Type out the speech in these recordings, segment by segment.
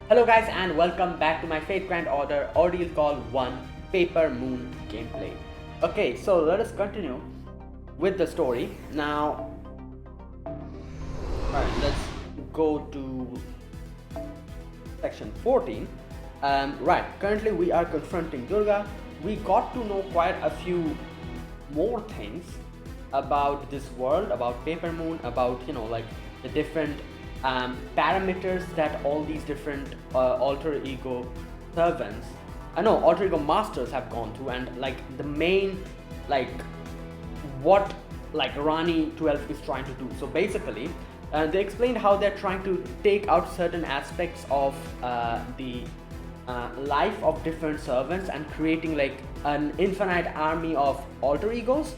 Hello guys and welcome back to my Fate Grand Order Ordeal Call 1 Paper Moon gameplay. Okay, so let us continue with the story. Now, alright, let's go to section 14. Right, currently we are confronting Durga. We got to know quite a few more things about this world, about Paper Moon, about like the different parameters that all these different alter ego servants, alter ego masters have gone through, and like the main what Rani 12 is trying to do. So basically, they explained how they're trying to take out certain aspects of the life of different servants and creating like an infinite army of alter egos.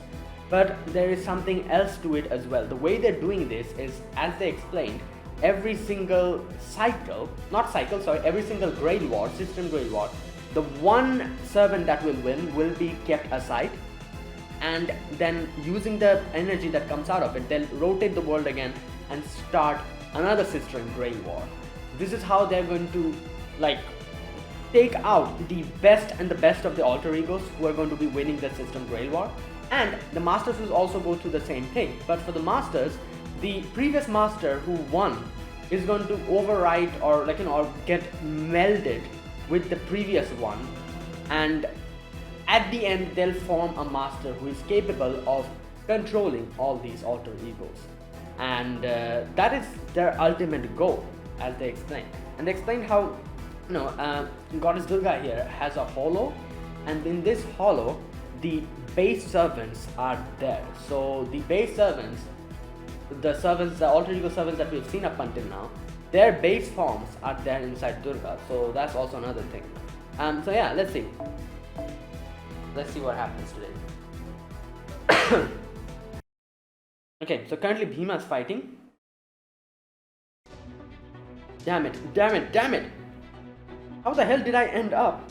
But there is something else to it as well. The way they're doing this is, as they explained, every single every single grade ward, system grade ward, the one servant that will win will be kept aside, and then using the energy that comes out of it, they'll rotate the world again and start another system grade war. This is how they're going to take out the best and the best of the alter egos who are going to be winning the system grade war. And the masters will also go through the same thing, but for the masters, the previous master who won is going to override or get melded with the previous one, and at the end they'll form a master who is capable of controlling all these alter egos, and that is their ultimate goal, as they explained. And they explained how Goddess Durga here has a hollow, and in this hollow the base servants are there. So the base servants, the alter ego servants that we've seen up until now, their base forms are there inside Durga. So that's also another thing. So yeah, let's see what happens today. Okay, so currently Bhima is fighting. Damn it! How the hell did I end up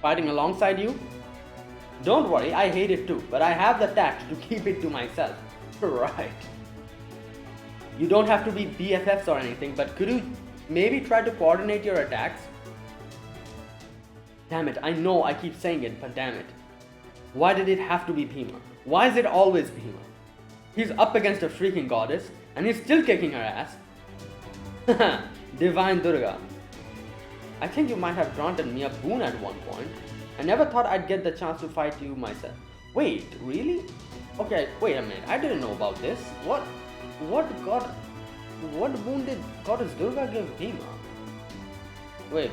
fighting alongside you? Don't worry, I hate it too, but I have the tact to keep it to myself. Right. You don't have to be BFFs or anything, but could you maybe try to coordinate your attacks? Damn it, I know I keep saying it, but damn it. Why did it have to be Bhima? Why is it always Bhima? He's up against a freaking goddess, and he's still kicking her ass. Divine Durga. I think you might have granted me a boon at one point. I never thought I'd get the chance to fight you myself. Wait, really? Okay, wait a minute. I didn't know about this. What boon did Goddess Durga give Bhima? Wait.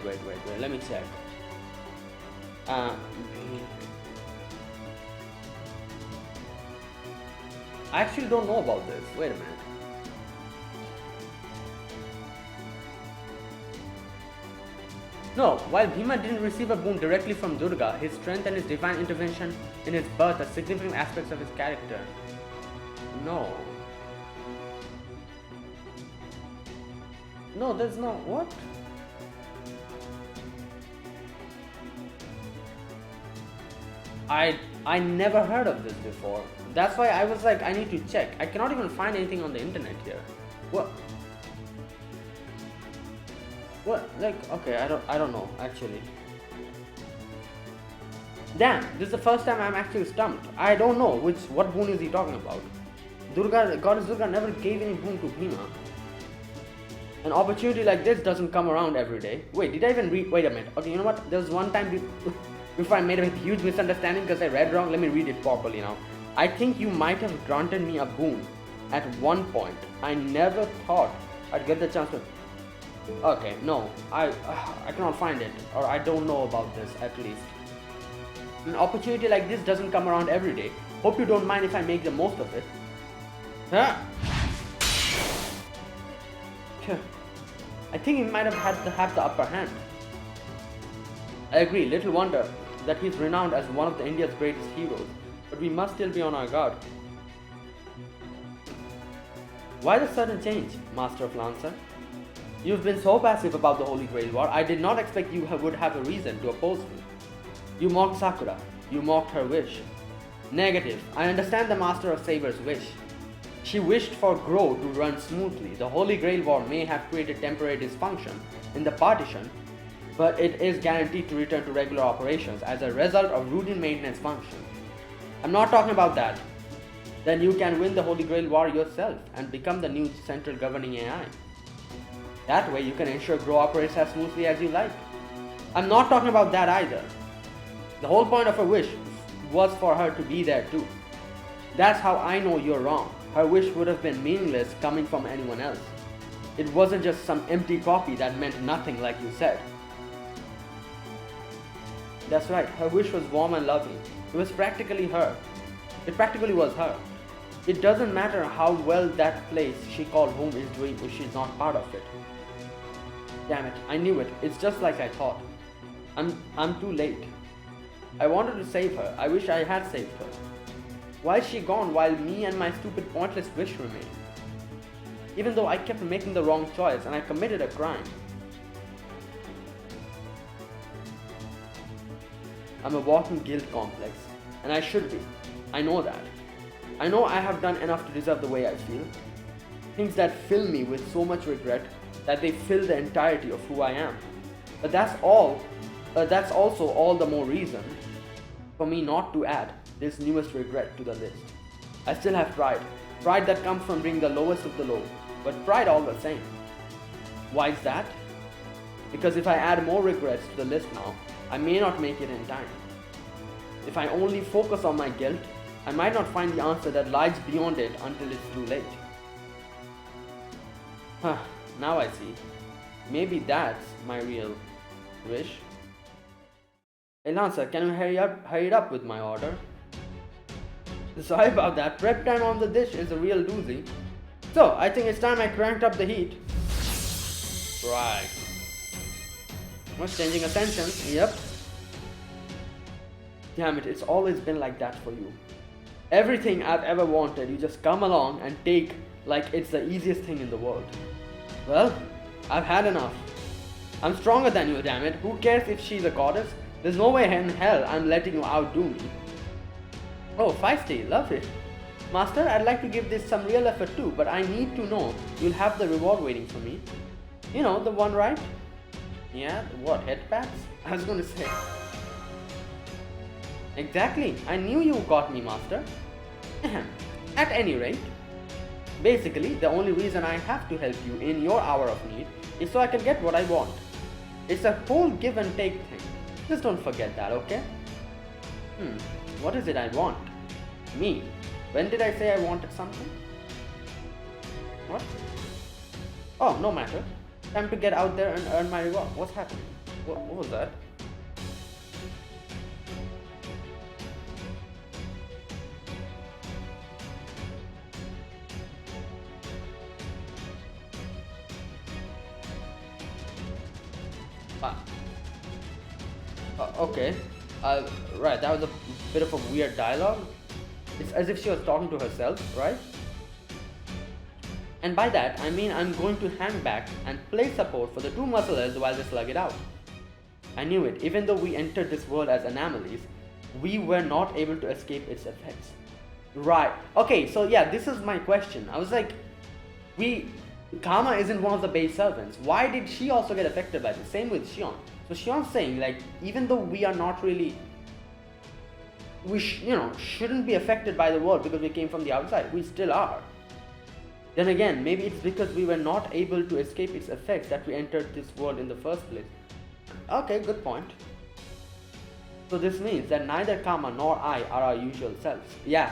Let me check. I actually don't know about this. Wait a minute. No, while Bhima didn't receive a boon directly from Durga, his strength and his divine intervention in his birth are significant aspects of his character. No, there's no... What? I never heard of this before. That's why I was like, I need to check. I cannot even find anything on the internet here. What? Okay, I don't know actually. Damn, this is the first time I'm actually stumped. I don't know what boon is he talking about. Goddess Durga never gave any boon to Bhima. An opportunity like this doesn't come around every day. Wait, did I even read? Wait a minute. Okay, you know what? There was one time before I made a huge misunderstanding because I read wrong. Let me read it properly now. I think you might have granted me a boon at one point. I never thought I'd get the chance to... Okay, no, I cannot find it, or I don't know about this at least. An opportunity like this doesn't come around every day. Hope you don't mind if I make the most of it. Huh? I think he might have the upper hand. I agree, little wonder that he's renowned as one of the India's greatest heroes, but we must still be on our guard. Why the sudden change, Master of Lancer? You've been so passive about the Holy Grail War. I did not expect you would have a reason to oppose me. You mocked Sakura. You mocked her wish. Negative. I understand the Master of Saber's wish. She wished for GROW to run smoothly. The Holy Grail War may have created temporary dysfunction in the partition, but it is guaranteed to return to regular operations as a result of routine maintenance functions. I'm not talking about that. Then you can win the Holy Grail War yourself and become the new central governing AI. That way you can ensure GROW operates as smoothly as you like. I'm not talking about that either. The whole point of her wish was for her to be there too. That's how I know you're wrong. Her wish would have been meaningless coming from anyone else. It wasn't just some empty copy that meant nothing like you said. That's right, her wish was warm and loving. It was practically her. It practically was her. It doesn't matter how well that place she called home is doing if she's not part of it. Damn it, I knew it. It's just like I thought. I'm too late. I wanted to save her. I wish I had saved her. Why is she gone while me and my stupid pointless wish remain? Even though I kept making the wrong choice and I committed a crime. I'm a walking guilt complex, and I should be. I know that. I know I have done enough to deserve the way I feel. Things that fill me with so much regret that they fill the entirety of who I am. But that's also all the more reason for me not to add this newest regret to the list. I still have pride. Pride that comes from being the lowest of the low, but pride all the same. Why is that? Because if I add more regrets to the list now, I may not make it in time. If I only focus on my guilt, I might not find the answer that lies beyond it until it's too late. Now I see. Maybe that's my real wish. Hey Lancer, can you hurry it up with my order? Sorry about that. Prep time on the dish is a real doozy. So, I think it's time I cranked up the heat. Right. What's changing attention? Yep. Damn it, it's always been like that for you. Everything I've ever wanted, you just come along and take like it's the easiest thing in the world. Well, I've had enough. I'm stronger than you, damn it. Who cares if she's a goddess? There's no way in hell I'm letting you outdo me. Oh, feisty, love it. Master, I'd like to give this some real effort too, but I need to know you'll have the reward waiting for me. You know, the one, right? Yeah, what, head pats? I was gonna say. Exactly, I knew you got me, Master. At any rate, basically, the only reason I have to help you in your hour of need is so I can get what I want. It's a whole give and take thing. Just don't forget that, okay? What is it I want? Me. When did I say I wanted something? What? Oh, no matter. Time to get out there and earn my reward. What's happening? What was that? Okay. Right, that was a bit of a weird dialogue. It's as if she was talking to herself, right? And by that, I mean I'm going to hang back and play support for the two muscle heads while they slug it out. I knew it. Even though we entered this world as anomalies, we were not able to escape its effects. Right. Okay, so yeah, this is my question. I was like, Karma isn't one of the base servants. Why did she also get affected by this? Same with Shion. So Shion's saying, like, even though we are not really, shouldn't be affected by the world because we came from the outside, we still are. Then again, maybe it's because we were not able to escape its effects that we entered this world in the first place. Okay, good point. So this means that neither Karma nor I are our usual selves. Yeah.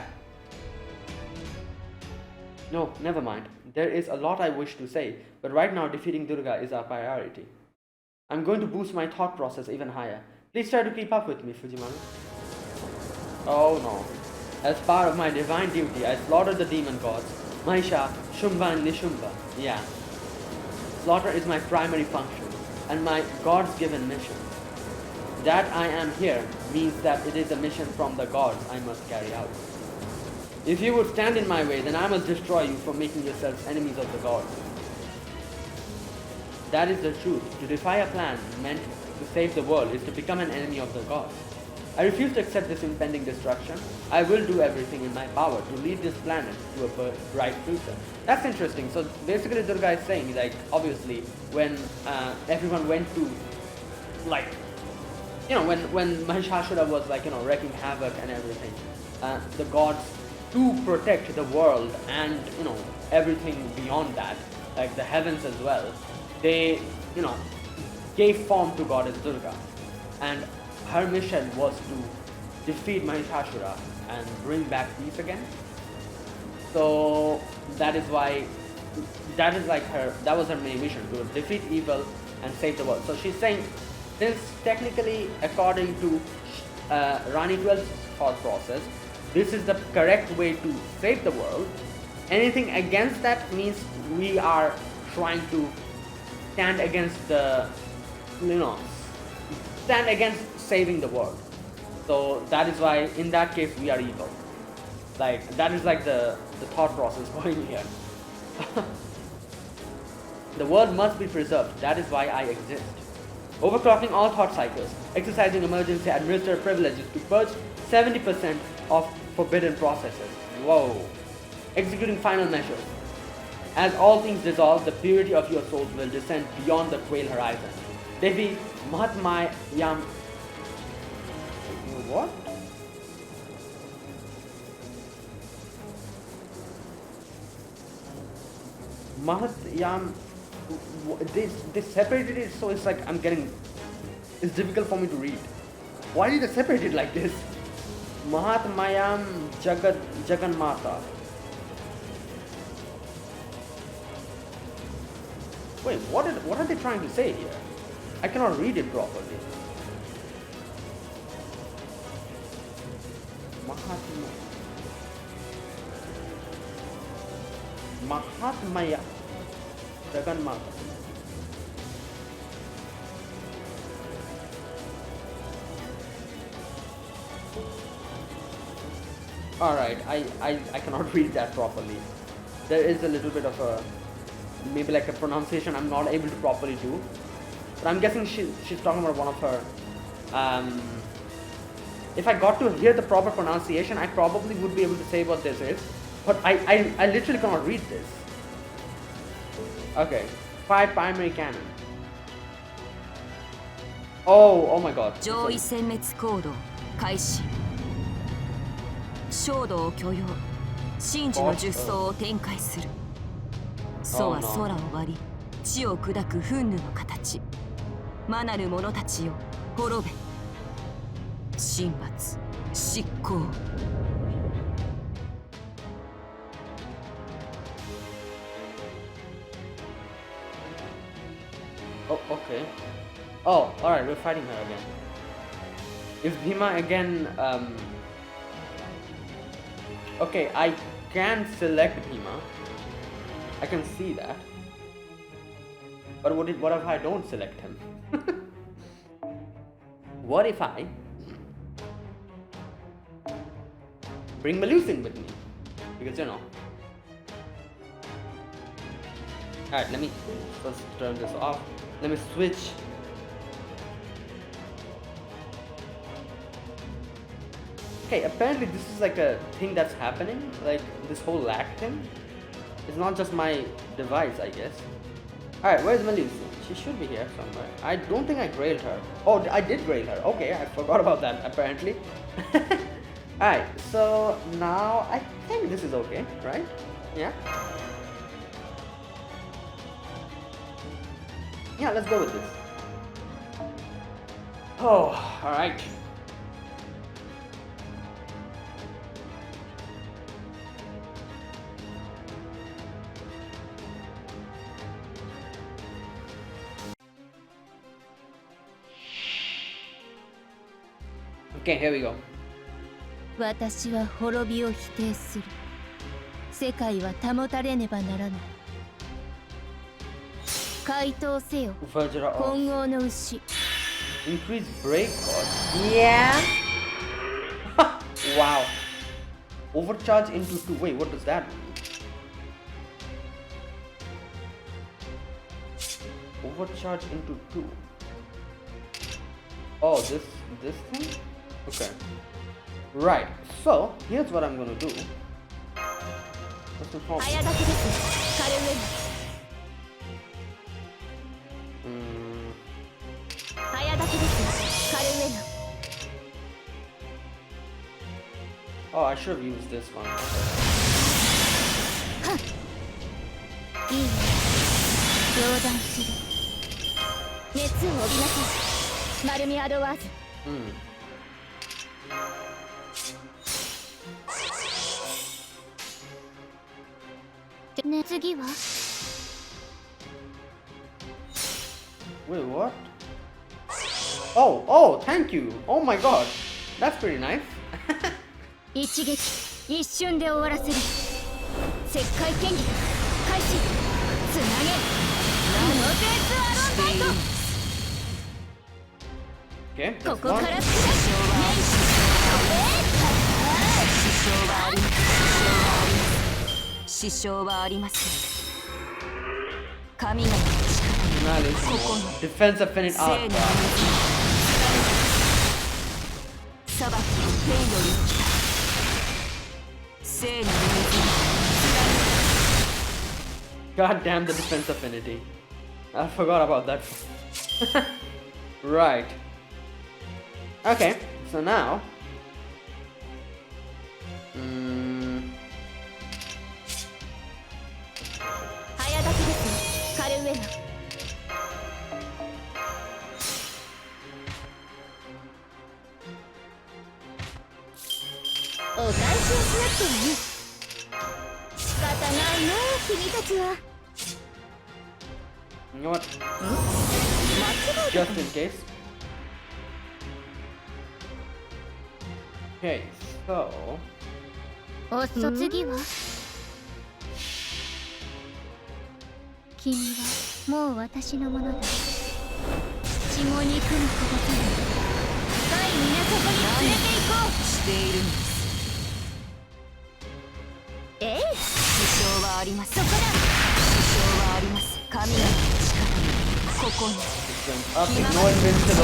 No, never mind. There is a lot I wish to say, but right now defeating Durga is our priority. I'm going to boost my thought process even higher. Please try to keep up with me, Fujimaru. Oh no. As part of my divine duty, I slaughtered the demon gods, Mahisha, Shumba and Nishumba. Yeah. Slaughter is my primary function, and my gods given mission. That I am here means that it is a mission from the gods I must carry out. If you would stand in my way, then I must destroy you for making yourselves enemies of the gods. That is the truth. To defy a plan meant to save the world is to become an enemy of the gods. I refuse to accept this impending destruction. I will do everything in my power to lead this planet to a bright future. That's interesting. So basically Durga is saying, like, obviously when everyone went to, like, you know, when Mahishasura was, like, you know, wreaking havoc and everything, the gods, to protect the world and, you know, everything beyond that, like the heavens as well, they, you know, gave form to goddess Durga, and her mission was to defeat Mahishasura and bring back peace again. So that is why, that is like her, that was her main mission, to defeat evil and save the world. So she's saying, since technically according to Rani 12's thought process, this is the correct way to save the world, anything against that means we are trying to stand against the, you know, stand against saving the world. So that is why in that case we are evil. Like, that is like the thought process going here. The world must be preserved, that is why I exist. Overclocking all thought cycles, exercising emergency administrative privileges to purge 70% of forbidden processes. Whoa. Executing final measures. As all things dissolve, the purity of your souls will descend beyond the quail horizon. Devi Mahatma Yam. What? Mahatyam. They separated it, so it's like it's difficult for me to read. Why did they separate it like this? Mahatmayam Jaganmata. Wait, what are they trying to say here? I cannot read it properly. Mahatmaya Jaganmata. Alright, I cannot read that properly. There is a little bit of a, maybe like a pronunciation I'm not able to properly do. But I'm guessing she's talking about one of her, if I got to hear the proper pronunciation, I probably would be able to say what this is. But I literally cannot read this. Okay. 5 primary cannon. Oh my god. 上位殲滅行動開始。衝動を許容。真珠の術装を展開する。楚は空を割り、地を砕く憤怒の形。魔なる者たちよ、滅べ。神罰、執行。Oh, okay. Oh, alright, we're fighting her again. Is Bhima again, okay, I can select Bhima. I can see that. But what if I don't select him? What if I bring Malusin with me? Because, you know. Alright, let me first turn this off. Let me switch. Okay, apparently this is like a thing that's happening. Like this whole lag thing. It's not just my device, I guess. Alright, where's Malusi? She should be here somewhere. I don't think I grailed her. Oh, I did grail her. Okay, I forgot about that apparently. Alright, so now I think this is okay, right? Yeah? Yeah, let's go with this. Oh, alright. Okay, here we go. 私は滅びを否定する。世界は保たれねばならない。回答せよ。混合の牛。Increase break cost. Yeah. Wow. Overcharge into 2. Wait, what does that mean? Overcharge into 2. Oh, this thing? Okay. Right. So here's what I'm gonna do. First and foremost. 早炊きですカルウェル 早炊きですカルウェル Oh, I should have used this one. いいね冗談する熱を帯びなさいマルミアドワーズ ね次は Wait, what? Oh, thank you. Oh my god. That's pretty nice. 一撃一瞬で終わらせる石灰剣技開始つなげナノデーツアロンダイト Okay, こ that's こから one. 下し支障はありません神々の力 Annihilation. Defense of Finite 聖 Art. なる裁きを天より来た聖なる God damn the defense affinity. I forgot about that. Right. Okay, so now. 早炊きですカルウェナお返しをしなくてもね仕方ないね君たちは You know what? 間違え Just in case. Okay, so. たお次は君はもう私のものだ血も肉もこぼさない深い水底に連れて行こうしているんですええ支障はありますそこだ支障はあります神の力ここに Up, no invincible.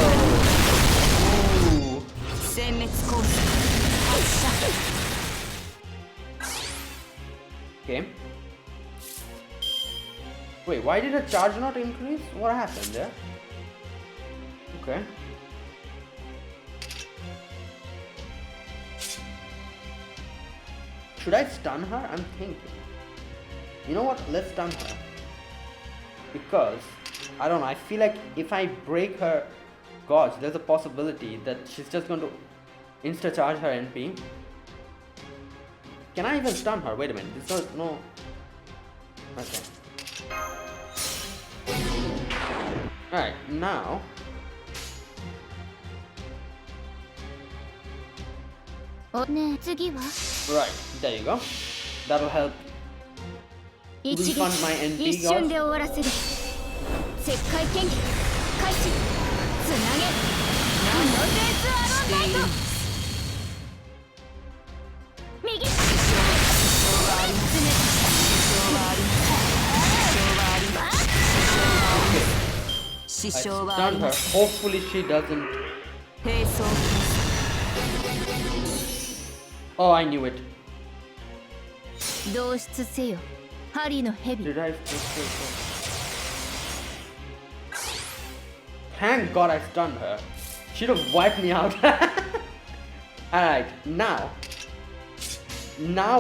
Ooh. 殲滅コース発射 Okay. Wait, why did the charge not increase? What happened there? Okay. Should I stun her? I'm thinking. You know what? Let's stun her. Because, I don't know, I feel like if I break her gauge, there's a possibility that she's just going to insta-charge her NP. Can I even stun her? Wait a minute. There's no... Okay. Alright, now... Right, there you go. That'll help refund my NP 一瞬 gauge. で終わらせる石灰剣技開始つなげナノデーツアロンダイト右支障はありますね支障はあります支障はあります I stunned her. Hopefully she doesn't... 並走 Oh, I knew it. 同出せよ針の蛇 Did I... Thank God I stunned her. She'd have wiped me out. Alright, now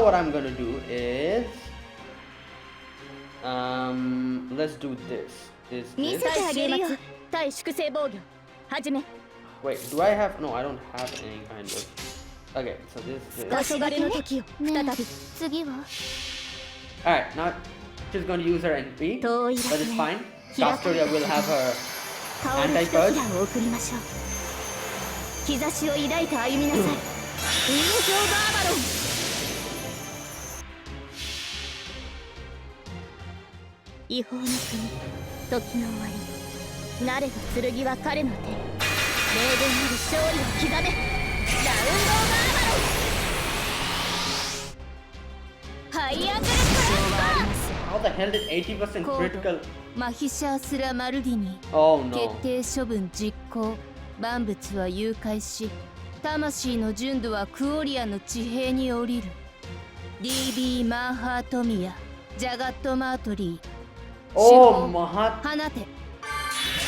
what I'm gonna do is... let's do this. 見せてあげるよ対粛清防御始め Wait, do I have... No, I don't have any kind of... Okay, so this... 黄昏の時を再び次は Alright, now she's gonna use her NP, but it's fine. Castoria will have her 香る anti-purge. 一ひらを送りましょう兆しを抱いて歩みなさい印象バーバロン違法の国時の終わり慣れた剣は彼の手霊言なる勝利を刻めラウンドバーバロンハイアグレット How the hell did 80% critical? マヒシャースラ・マルディニ Oh 決 no. 定処分実行万物は誘拐し魂の純度はクオリアの地平に降りる。 DB マンハートミヤジャガットマートリー。 Oh, Mahat 放て。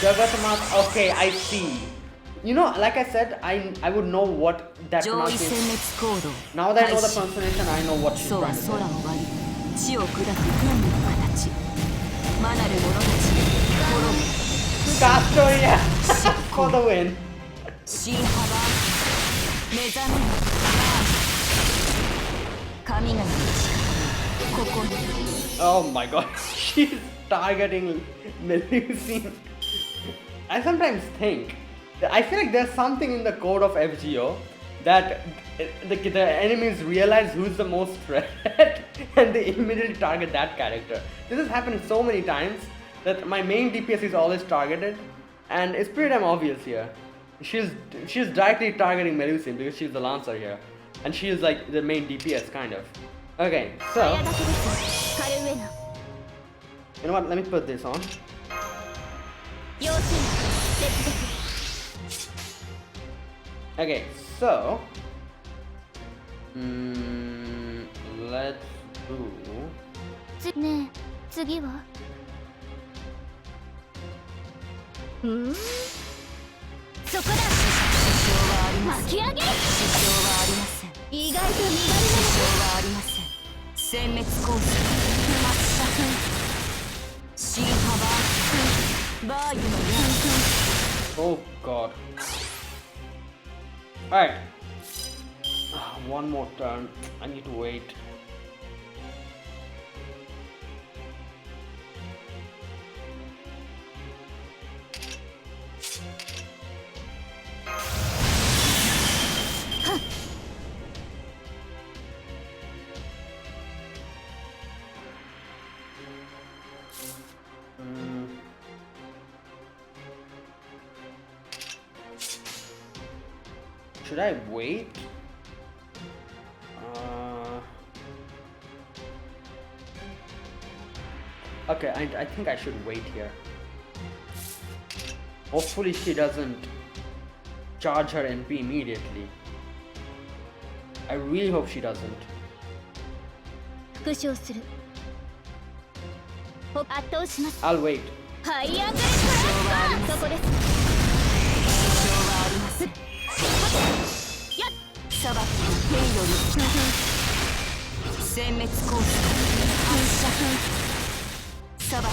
Jagatmat. Okay, I see. You know, like I said, I would know what that 上位殲 pronunciation. 滅行動 Now that I know the 開始 pronunciation, I know what she's そうは trying to 空 say. を割り地を砕く軍の形魔なる者たち滅ぶ Castoria for the win. 新幅目覚めよ神々の力ここに Oh my god, she's targeting Melusine. I sometimes think, I feel like there's something in the code of FGO that the enemies realize who's the most threat and they immediately target that character. This has happened so many times that my main DPS is always targeted, and it's pretty damn obvious here. She's directly targeting Melusine because she's the Lancer here, and she is like the main DPS kind of. Okay, so 早だけですカルウェナ。 you know what? Let me put this on. 要請接続。 Okay, so let's do. ねえ次はそこだ。支障はありません巻き上げる。支障はありません意外と身軽支障はありません殲滅コース発射新幅バーユの矢 Oh god. Alright. One more turn. I need to wait. Should I wait? Okay, I think I should wait here. Hopefully she doesn't charge her NP immediately. I really hope she doesn't. 復唱する。圧倒します。 I'll wait. ハイアングルクラッカーそこです。支障はありませんやっ裁きの天より殲滅コース発射裁きの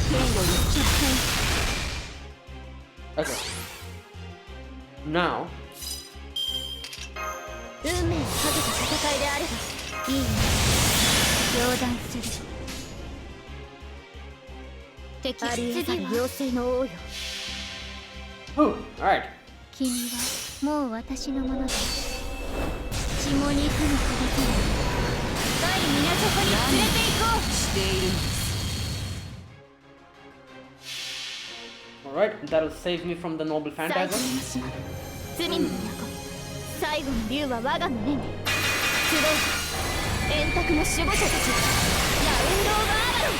天より Okay. Now, 運命をかけた戦いであればいいね。冗談する。敵あり得る妖精の王よ。 alright. 君はもう私のものだ。血も肉に届けない。深い港に連れて行こう。しているのです Alright, that'll save me from the noble 最後の phantasm. 島罪の都最後の竜は我が胸に集う円卓の守護者たちラウンド・オブ・アバロン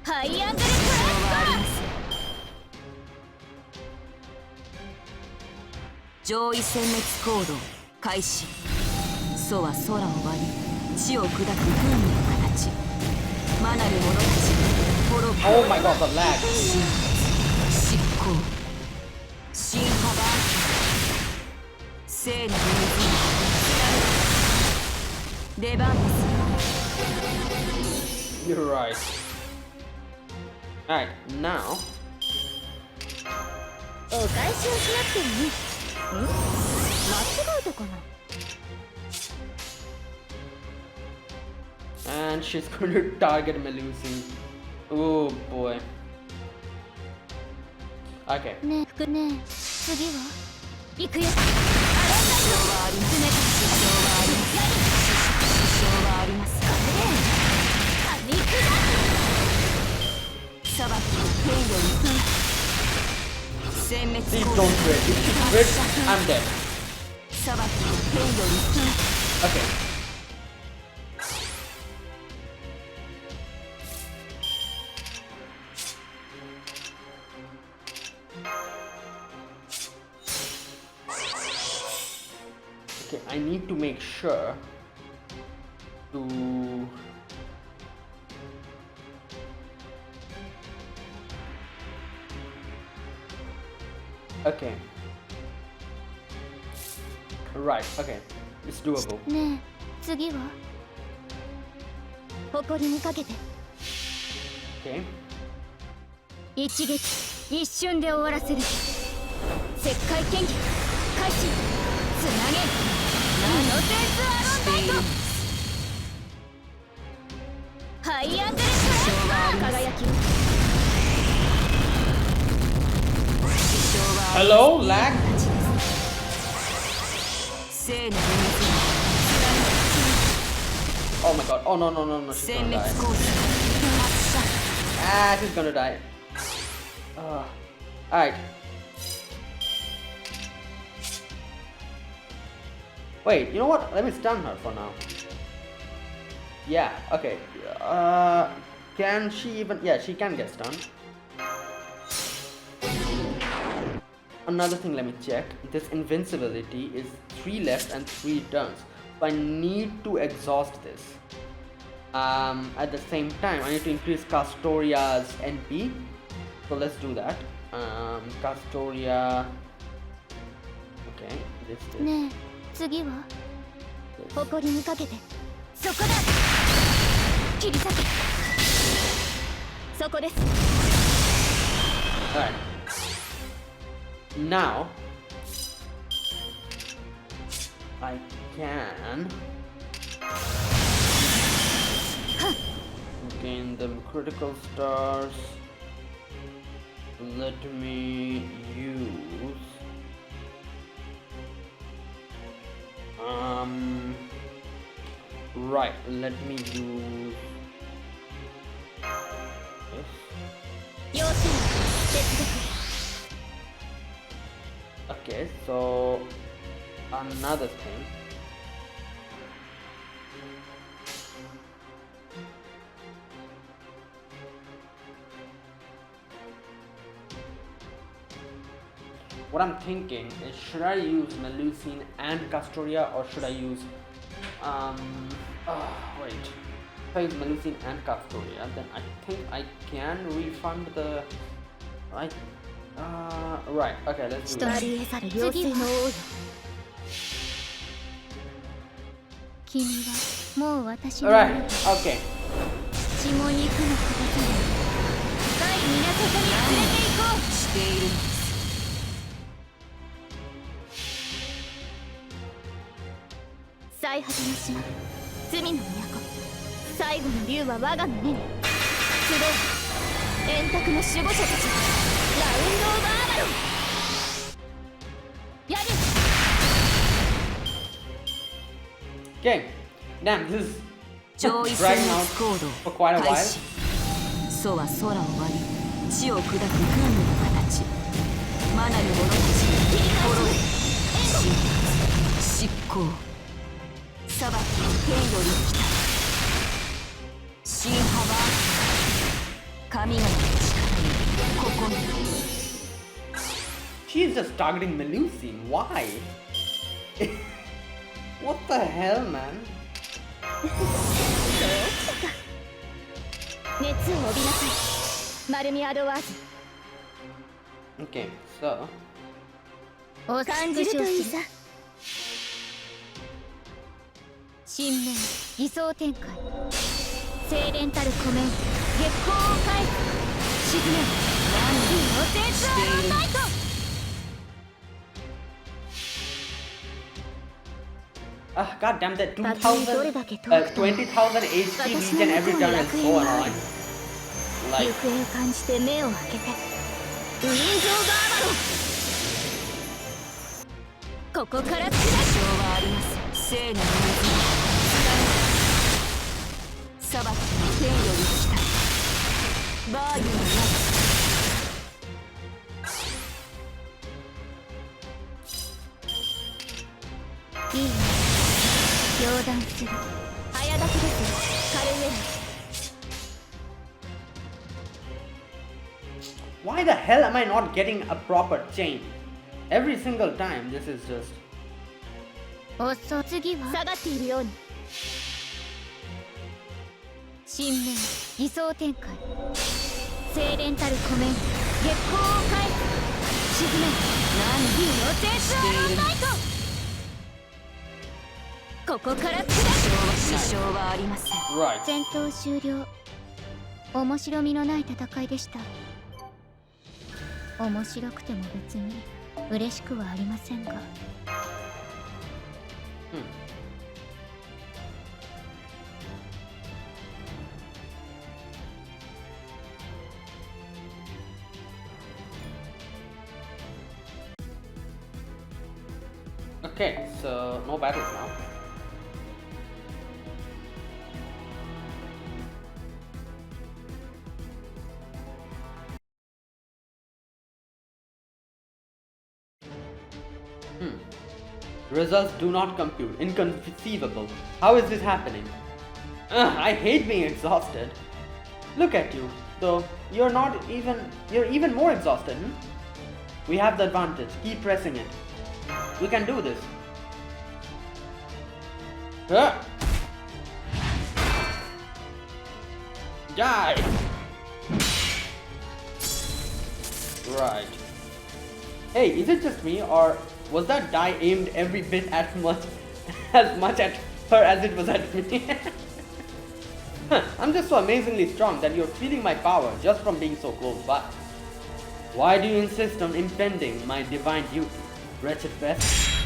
ハイアングル・クラッカー上位殲滅行動開始楚は空を割り地を砕く軍の形魔なる者たち滅ぶ Oh my god, the lag. 真執行新幅聖なる水に貫く出番です You're right. Alright, now. お返しをしなくてもいい。間違えたかな。 And she's going to target Melusine. Oh boy. Okay. ねえねえ次は行くよ。支障はあります支障はあります噛み砕く。裁きの天より殲滅 Please 行 don't 動 crit. If she crits, I'm dead. 裁きの天より Okay. to make sure to okay. Right, okay. It's doable. ねえ次は誇りにかけて Okay. 一撃一瞬で終わらせる石灰剣技開始つなげナノセンスアロンライトハイアングルトランス輝き Hello, lag? 聖なる Oh my god. Oh no, no, no, no. She's 殲 gonna 滅 die. コース発射 Ah, she's gonna die. Alright. Wait, you know what? Let me stun her for now. Yeah, okay. Can she even... Yeah, she can get stunned. Another thing, let me check. This invincibility is 3 left and 3 turns. So I need to exhaust this. At the same time, I need to increase Castoria's NP. So let's do that. Castoria... Okay, this. ねえ次は誇りにかけてそこだ切り裂けそこです Alright. Now I can gain them critical stars. Let me use right, let me use this. 要請接続 Okay, so another thing. What I'm thinking is, should I use Melusine and Castoria, or should I use wait. If I use Melusine and Castoria, then I think I can refund the right. Right. Okay, let's do 人あ that. りえざる妖精の王よ君はもう私のもの Alright. Okay. 血も肉の形に深い港に連れて行こうしているのです 最果ての島罪の都最後の竜は我が胸に集え円卓の守護者たちラウンド・オブ・アーバロンやる Okay. Damn, this is 上位 dragging 戦 out 術行動 for quite a 開 while. 始楚は空を割り地を砕く軍務の形魔なる者たち滅べ進発執行裁きの天より来た新幅神々の力にここに She's just targeting Melusine. Why? What the hell, man? 熱を帯びなさいマルミアドワーズ Okay, so お感じるといいさ神面偽装展開精錬たる湖面月光を返す沈め何を天使アロンライト God damn that たとえどれだけ遠くとも 20,000 HP regen every turn is so annoying. 行 Like, 方を感じて目を開けてウィンゾーガーバロンここから下保証はありません聖なる水裁きの天より来たバーユのいいね冗談する早炊きですカルウェラ why the hell am I not getting a proper chain? Every single time, this is just... 遅次は下がっているように神明偽装展開精錬たる湖面月光を返す沈め何を絶案ないとここから支障はありません。 Right. 戦闘終了面白みのない戦いでした。面白くても別に嬉しくはありませんがOkay, so no battles now. Results do not compute. Inconceivable. How is this happening? I hate being exhausted. Look at you, though. You're even more exhausted, We have the advantage. Keep pressing it. We can do this. Die! Right. Hey, is it just me, or was that die aimed every bit as much at her as it was at me? I'm just so amazingly strong that you're feeling my power just from being so close by. Why do you insist on impending my divine duty, wretched best?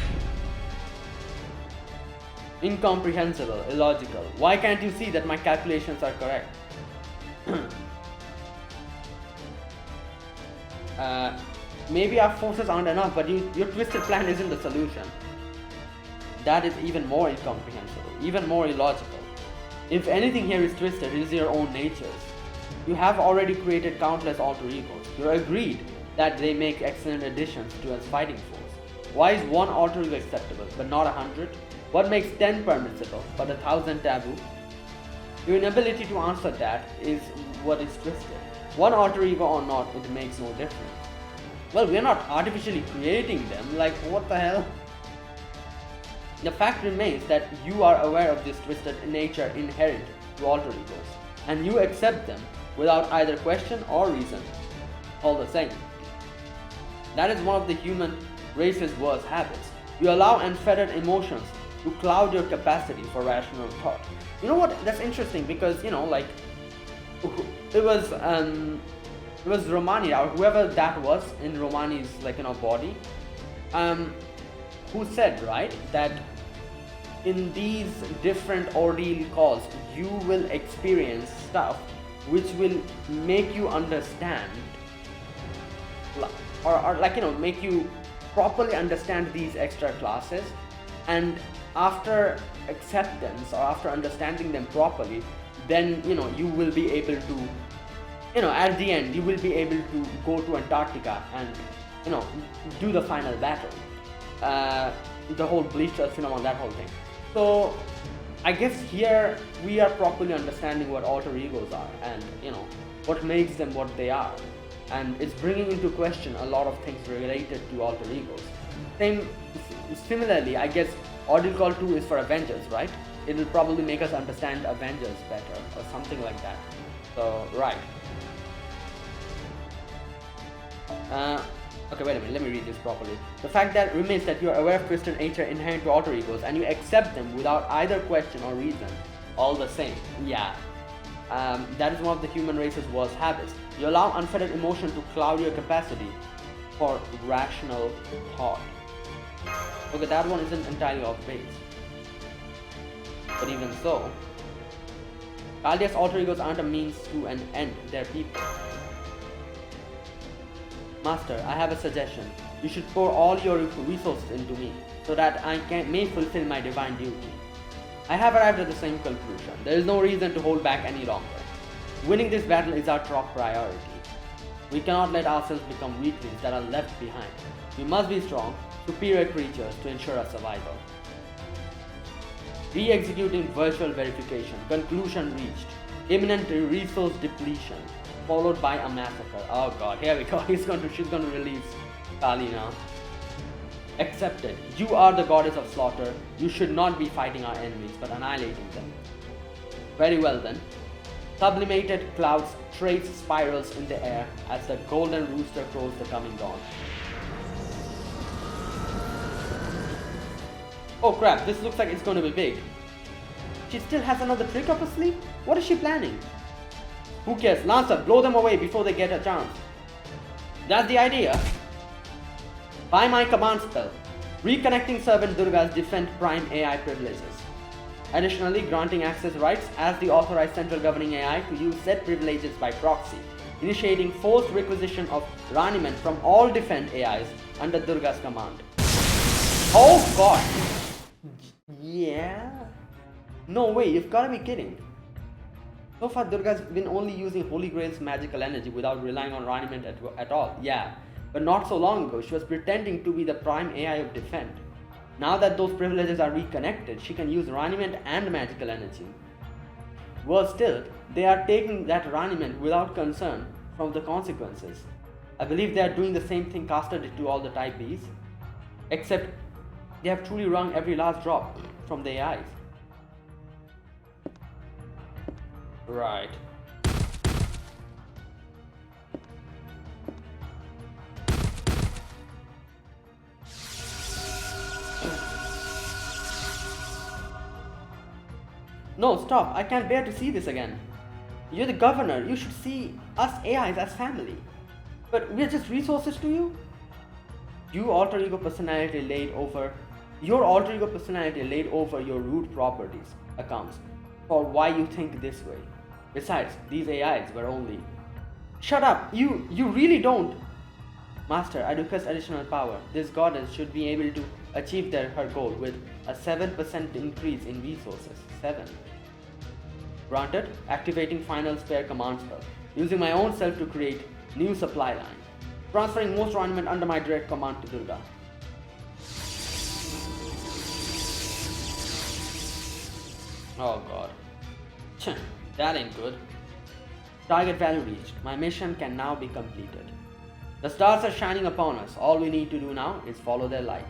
Incomprehensible, illogical. Why can't you see that my calculations are correct? Maybe our forces aren't enough, but your twisted plan isn't the solution. That is even more incomprehensible, even more illogical. If anything here is twisted, it is your own natures. You have already created countless alter egos. You're agreed that they make excellent additions to a fighting force. Why is one alter ego acceptable, but not 100? What makes 10 permissible, but 1,000 taboo? Your inability to answer that is what is twisted. One alter ego or not, it makes no difference. Well, we're not artificially creating them, like what the hell? The fact remains that you are aware of this twisted nature inherent to alter egos, and you accept them without either question or reason, all the same. That is one of the human race's worst habits. You allow unfettered emotions to cloud your capacity for rational thought. You know what? That's interesting because, like, it was Romani, or whoever that was in Romani's, body, who said, right, that in these different ordeal calls, you will experience stuff which will make you understand, or make you properly understand these extra classes, and after acceptance or after understanding them properly, then you will be able to, at the end you will be able to go to Antarctica and do the final battle, the whole bleacher phenomenon, that whole thing. So I guess here we are properly understanding what alter egos are, and what makes them what they are, and it's bringing into question a lot of things related to alter egos. Similarly, I guess Ordeal 2 is for Avengers, right? It will probably make us understand Avengers better or something like that. So right. Okay, wait a minute, let me read this properly. The fact that remains that you are aware of twisted nature inherent to alter egos, and you accept them without either question or reason, all the same. Yeah. That is one of the human race's worst habits. You allow unfettered emotion to cloud your capacity for rational thought. Okay, that one isn't entirely off base. But even so, Caldea's alter egos aren't a means to an end, they're people. Master, I have a suggestion. You should pour all your resources into me, so that I may fulfill my divine duty. I have arrived at the same conclusion. There is no reason to hold back any longer. Winning this battle is our top priority. We cannot let ourselves become weaklings that are left behind. We must be strong, superior creatures to ensure our survival. Re-executing virtual verification. Conclusion reached. Imminent resource depletion, followed by a massacre. Oh god, here we go. She's going to release Kali now. Accepted. You are the goddess of slaughter. You should not be fighting our enemies, but annihilating them. Very well then. Sublimated clouds trace spirals in the air as the golden rooster crows the coming dawn. Oh crap, this looks like it's going to be big. She still has another trick up her sleeve? What is she planning? Who cares? Lancer, blow them away before they get a chance. That's the idea. By my command spell, reconnecting servant Durga's defend prime AI privileges. Additionally, granting access rights as the authorized central governing AI to use said privileges by proxy, initiating forced requisition of raniment from all defend AIs under Durga's command. Oh god! Yeah? No way, you've gotta be kidding. So far Durga's been only using Holy Grail's magical energy without relying on raniment at all. Yeah, but not so long ago she was pretending to be the prime AI of defend. Now that those privileges are reconnected, she can use raniment and magical energy. Worse still, they are taking that raniment without concern from the consequences. I believe they are doing the same thing Caster did to all the Type Bs, except they have truly wrung every last drop from the AIs. Right. No, stop. I can't bear to see this again. You're the governor. You should see us AIs as family. But we're just resources to you? Your alter ego personality laid over your root properties accounts for why you think this way. Besides, these AIs were only... Shut up! You really don't! Master, I request additional power. This goddess should be able to achieve her goal with a 7% increase in resources. 7. Granted, activating final spare command spell. Using my own self to create new supply line. Transferring most raniment under my direct command to Durga. Oh god. That ain't good. Target value reached. My mission can now be completed. The stars are shining upon us. All we need to do now is follow their light.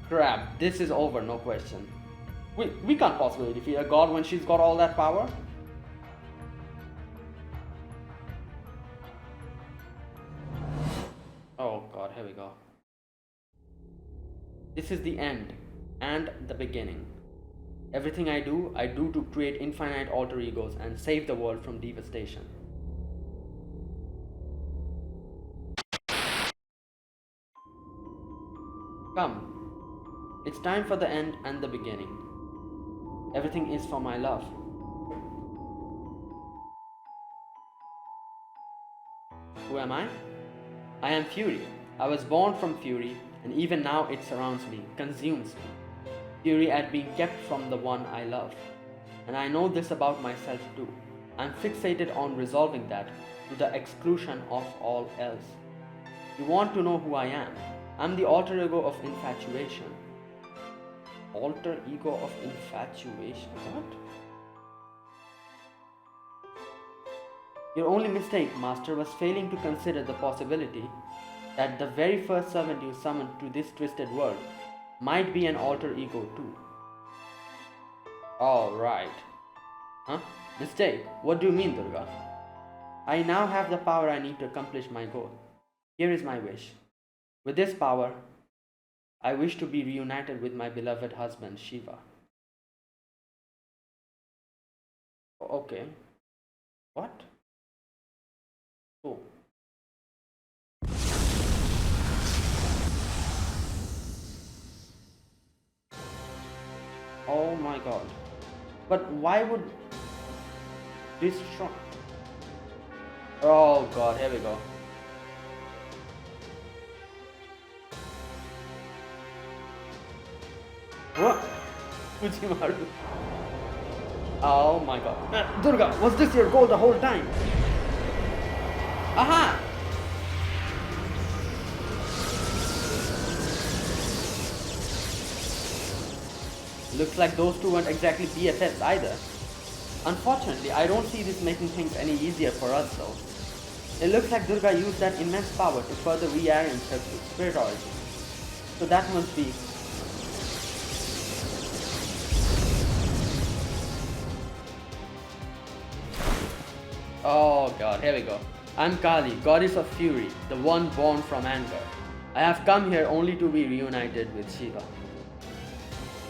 Crap, this is over, no question. We can't possibly defeat a god when she's got all that power. Oh god, here we go. This is the end and the beginning. Everything I do to create infinite alter egos and save the world from devastation. Come. It's time for the end and the beginning. Everything is for my love. Who am I? I am Fury. I was born from Fury, and even now it surrounds me, consumes me. Fury at being kept from the one I love. And I know this about myself too. I'm fixated on resolving that to the exclusion of all else. You want to know who I am? I'm the alter ego of infatuation. Alter ego of infatuation? What? Your only mistake, Master, was failing to consider the possibility that the very first servant you summoned to this twisted world might be an alter ego too. Oh, right. Huh? Mistake? What do you mean, Durga? I now have the power I need to accomplish my goal. Here is my wish. With this power, I wish to be reunited with my beloved husband, Shiva. Okay. What? Oh. Oh my god. But why would this strong? Oh god, here we go. What? Fujimaru. Oh my god. Durga, was this your goal the whole time? Aha! Looks like those two weren't exactly BFFs either. Unfortunately, I don't see this making things any easier for us though. It looks like Durga used that immense power to further rearrange her spirit origin. So that must be. Oh god, here we go. I'm Kali, goddess of fury, the one born from anger. I have come here only to be reunited with Shiva.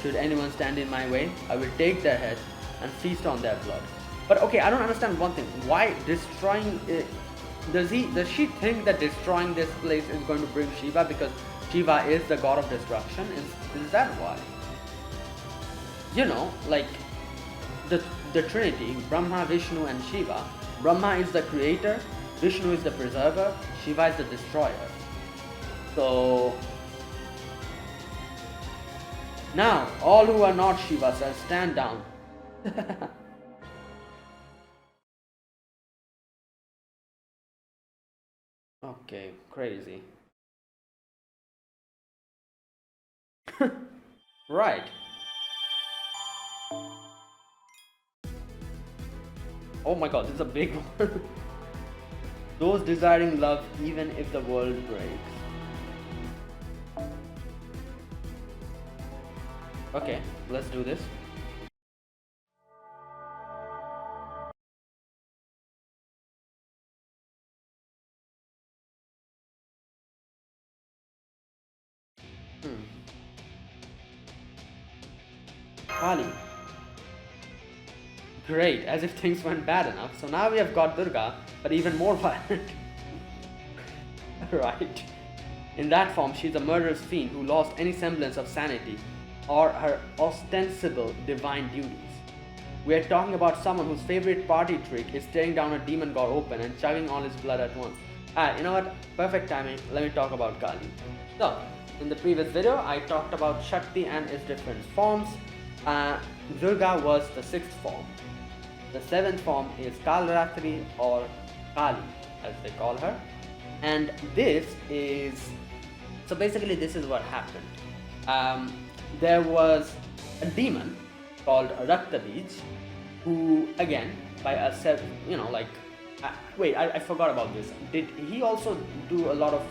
Should anyone stand in my way, I will take their heads and feast on their blood. But okay, I don't understand one thing. Why destroying it? Does she think that destroying this place is going to bring Shiva because Shiva is the god of destruction? Is that why? You know, like the Trinity, Brahma, Vishnu and Shiva. Brahma is the creator, Vishnu is the preserver, Shiva is the destroyer. So now all who are not Shiva shall stand down. Okay, crazy. Right. Oh my god, this is a big one. Those desiring love even if the world breaks. Okay, let's do this. Kali. Great, as if things weren't bad enough. So now we have got Durga, but even more violent. Right. In that form, she's a murderous fiend who lost any semblance of sanity or her ostensible divine duties. We are talking about someone whose favorite party trick is staring down a demon god open and chugging all his blood at once. You know what? Perfect timing. Let me talk about Kali. So, in the previous video, I talked about Shakti and its different forms. Durga was the 6th form. The 7th form is Kalratri or Kali, as they call her. And this is... So basically this is what happened. There was a demon called Raktabij, who again, by a set, you know, like... wait, I forgot about this. Did he also do a lot of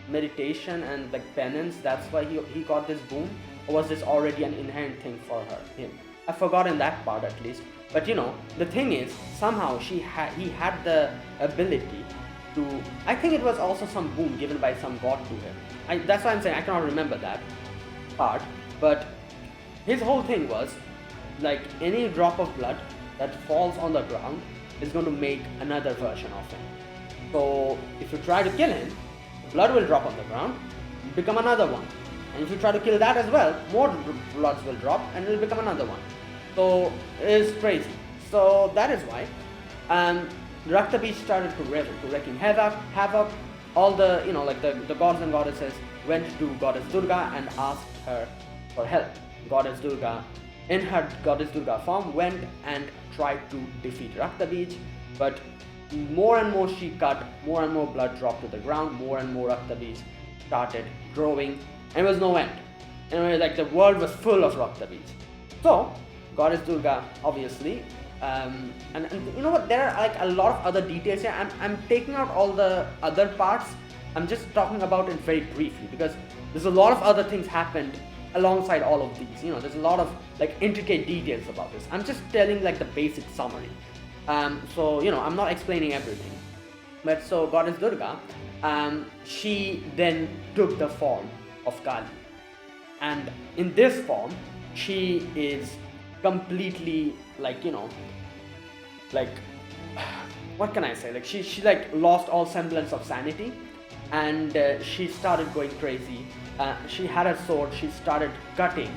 meditation and like penance? That's why he got this boon? Or was this already an inherent thing for him? I've forgotten that part at least. But you know, the thing is, somehow he had the ability to... I think it was also some boon given by some god to him. That's why I'm saying I cannot remember that part. But his whole thing was, like, any drop of blood that falls on the ground is going to make another version of him. So if you try to kill him, blood will drop on the ground, become another one. And if you try to kill that as well, more bloods will drop and it will become another one. So it's crazy. So that is why Raktabij started to wreaking havoc. All the, you know, like the gods and goddesses went to Goddess Durga and asked her for help. Goddess Durga, in her Goddess Durga form, went and tried to defeat Raktabij, but more and more she cut, more and more blood dropped to the ground, more and more Raktabij started growing, and there was no end. And like the world was full of Raktabij. So Goddess Durga, obviously, and you know what? There are like a lot of other details here. I'm taking out all the other parts. I'm just talking about it very briefly because there's a lot of other things happened alongside all of these. You know, there's a lot of like intricate details about this. I'm just telling like the basic summary. So you know, I'm not explaining everything. But so Goddess Durga, she then took the form of Kali, and in this form, she is completely like, you know, like, what can I say, like she like lost all semblance of sanity, and she started going crazy. She had a sword, she started cutting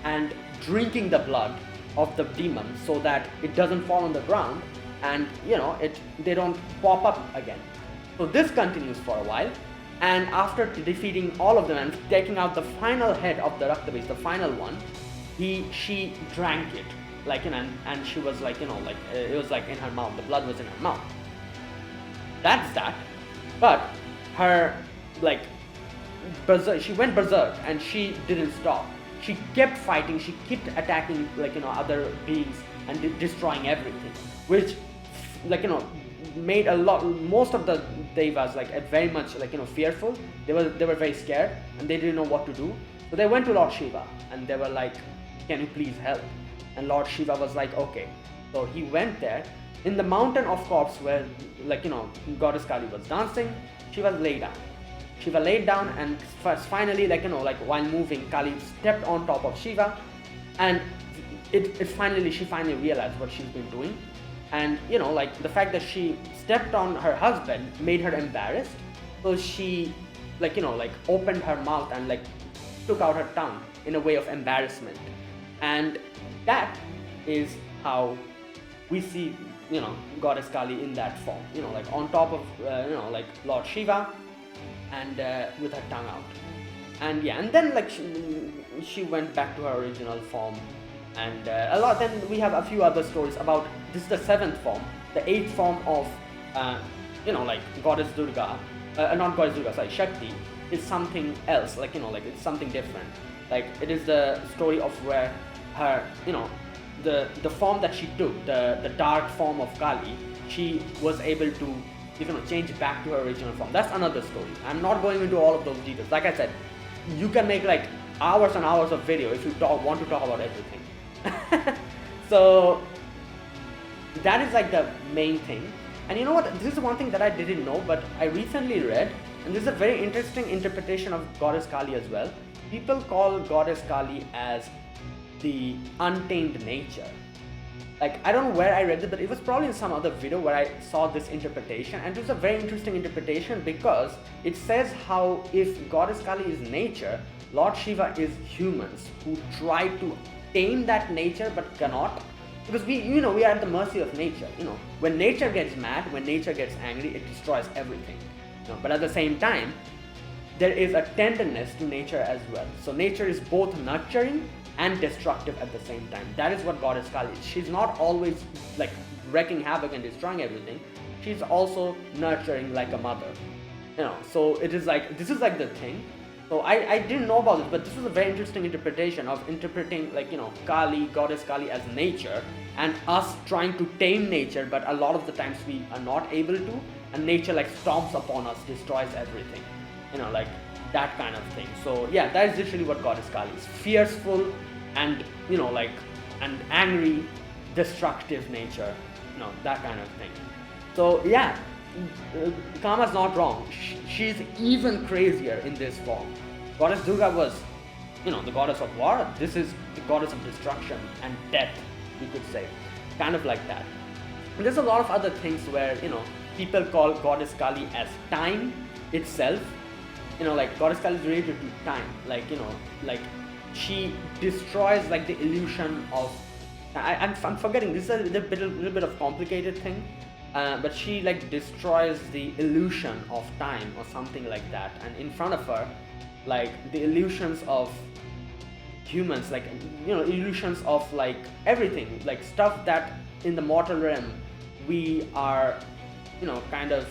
and drinking the blood of the demon so that it doesn't fall on the ground and, you know, they don't pop up again. So this continues for a while, and after defeating all of them and taking out the final head of the Raktabij, the final one, she drank it, like, you know, and she was like, you know, like it was like in her mouth, the blood was in her mouth. That's that. But her, like, she went berserk and she didn't stop. She kept fighting, she kept attacking, like, you know, other beings and destroying everything, which like, made most of the devas like very much like, fearful. They were very scared and they didn't know what to do. So they went to Lord Shiva and they were like, can you please help? And Lord Shiva was like, okay. So he went there in the mountain of corpse where, like, Goddess Kali was dancing. Shiva lay down. Shiva laid down, and finally, like, while moving, Kali stepped on top of Shiva, and she finally realized what she's been doing. And, like, the fact that she stepped on her husband made her embarrassed. So she, like, opened her mouth and, like, took out her tongue in a way of embarrassment. And that is how we see, Goddess Kali in that form, like on top of, like Lord Shiva, and with her tongue out. And yeah, and then like she went back to her original form. And then we have a few other stories about, this is the 7th form. The 8th form of, like Goddess Durga, not Goddess Durga, sorry, Shakti, is something else, like, like it's something different. Like, it is the story of where her, the form that she took, the dark form of Kali, she was able to, change back to her original form. That's another story. I'm not going into all of those details. Like I said, you can make like hours and hours of video if you want to talk about everything. So that is like the main thing. And you know what, this is one thing that I didn't know, but I recently read, and this is a very interesting interpretation of Goddess Kali as well. People call Goddess Kali as the untamed nature. Like, I don't know where I read it, but it was probably in some other video where I saw this interpretation, and it was a very interesting interpretation because it says how if Goddess Kali is nature, Lord Shiva is humans who try to tame that nature but cannot, because we are at the mercy of nature. When nature gets mad, when nature gets angry, it destroys everything. But at the same time, there is a tenderness to nature as well. So nature is both nurturing and destructive at the same time. That is what Goddess Kali is. She's not always like wreaking havoc and destroying everything. She's also nurturing like a mother. So it is like, this is like the thing. So I didn't know about this, but this was a very interesting interpretation of interpreting like, Kali, Goddess Kali as nature, and us trying to tame nature, but a lot of the times we are not able to, and nature like stomps upon us, destroys everything. Like that kind of thing. So yeah, that is literally what Goddess Kali is. Fearful and, like, and angry, destructive nature. That kind of thing. So yeah, Kama's not wrong. She's even crazier in this form. Goddess Durga was, the goddess of war. This is the goddess of destruction and death, you could say. Kind of like that. And there's a lot of other things where, people call Goddess Kali as time itself. Like Goddess Kali is related to time. Like, like she destroys like the illusion of, I'm forgetting, this is a little bit of complicated thing. But she like destroys the illusion of time or something like that, and in front of her, like the illusions of humans, like illusions of like everything, like stuff that in the mortal realm we are kind of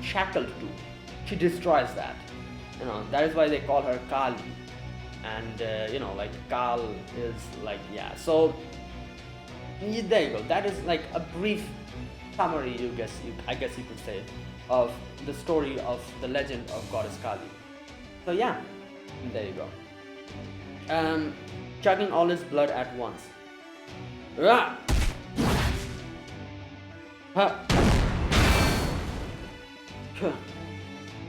shackled to. She destroys that. That is why they call her Kali, and like Kal is like, yeah. So there you go. That is like a brief summary, I guess you could say, of the story of the legend of Goddess Kali. So yeah, there you go. Chugging all his blood at once. Rah! Huh.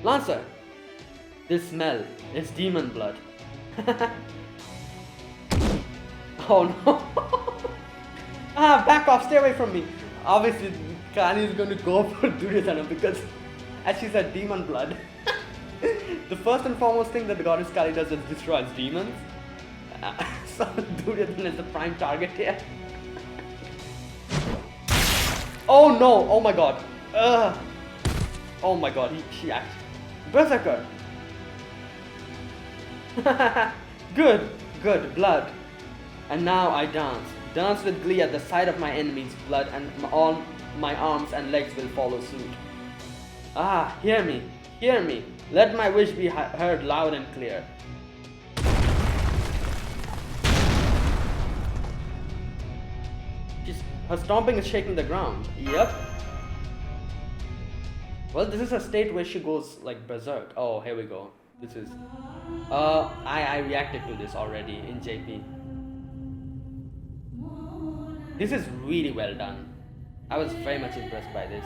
Lancer, this smell is demon blood. Oh no! Back off, stay away from me. Obviously, Kali is going to go for Duryodhana because, as she said, demon blood. The first and foremost thing that the Goddess Kali does is destroys demons. So Duryodhana is the prime target here. Oh no! Oh my god! Oh my god! She acts Berserker. Good blood. And now I dance with glee at the sight of my enemy's blood, and all my arms and legs will follow suit. Hear me. Let my wish be heard loud and clear. Her stomping is shaking the ground. Yep. Well, this is a state where she goes like berserk. Oh, here we go. This is... I reacted to this already in JP. This is really well done. I was very much impressed by this.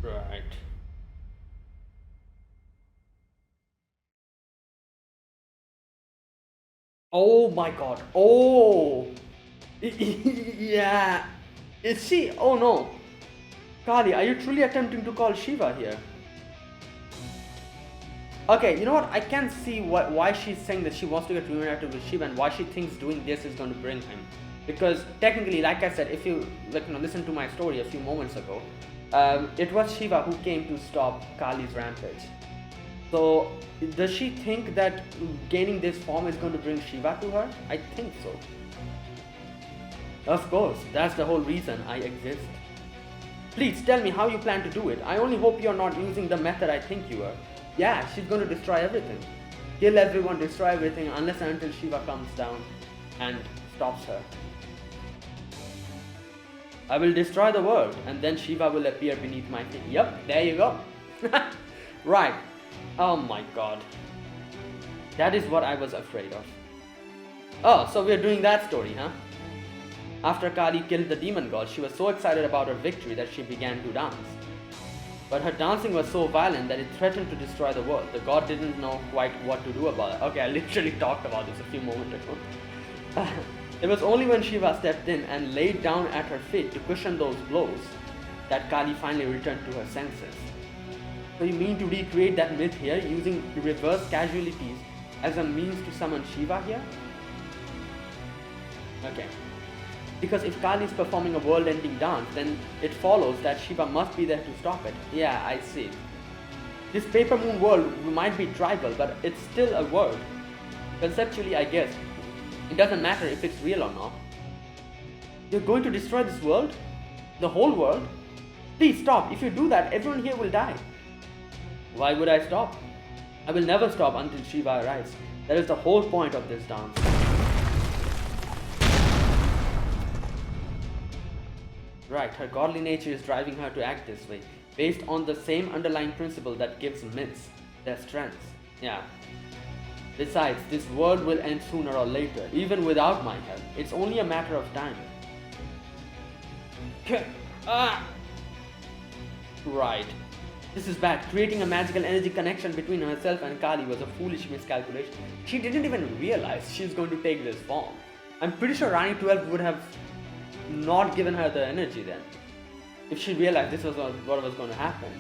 Right. Oh my god. Oh! Yeah. Is she? Oh no. Kali, are you truly attempting to call Shiva here? Okay, you know what? I can see why she's saying that she wants to get reunited with Shiva and why she thinks doing this is going to bring him. Because technically, like I said, if you listen to my story a few moments ago, it was Shiva who came to stop Kali's rampage. So, does she think that gaining this form is going to bring Shiva to her? I think so. Of course, that's the whole reason I exist. Please tell me how you plan to do it. I only hope you're not using the method I think you are. Yeah, she's going to destroy everything. Kill everyone, destroy everything, unless and until Shiva comes down and stops her. I will destroy the world, and then Shiva will appear beneath my feet. Yep, there you go. Right. Oh my god. That is what I was afraid of. Oh, so we're doing that story, huh? After Kali killed the demon god, she was so excited about her victory that she began to dance. But her dancing was so violent that it threatened to destroy the world. The god didn't know quite what to do about it. Okay, I literally talked about this a few moments ago. It was only when Shiva stepped in and laid down at her feet to cushion those blows that Kali finally returned to her senses. So you mean to recreate that myth here using reverse casualties as a means to summon Shiva here? Okay. Because if Kali is performing a world-ending dance, then it follows that Shiva must be there to stop it. Yeah, I see. This Paper Moon world might be tribal, but it's still a world. Conceptually, I guess, it doesn't matter if it's real or not. You're going to destroy this world? The whole world? Please stop. If you do that, everyone here will die. Why would I stop? I will never stop until Shiva arrives. That is the whole point of this dance. Right, her godly nature is driving her to act this way, based on the same underlying principle that gives myths their strength. Yeah. Besides, this world will end sooner or later, even without my help. It's only a matter of time. Right. This is bad. Creating a magical energy connection between herself and Kali was a foolish miscalculation. She didn't even realize she's going to take this form. I'm pretty sure Rani 12 would have not given her the energy then, if she realized this was what was going to happen.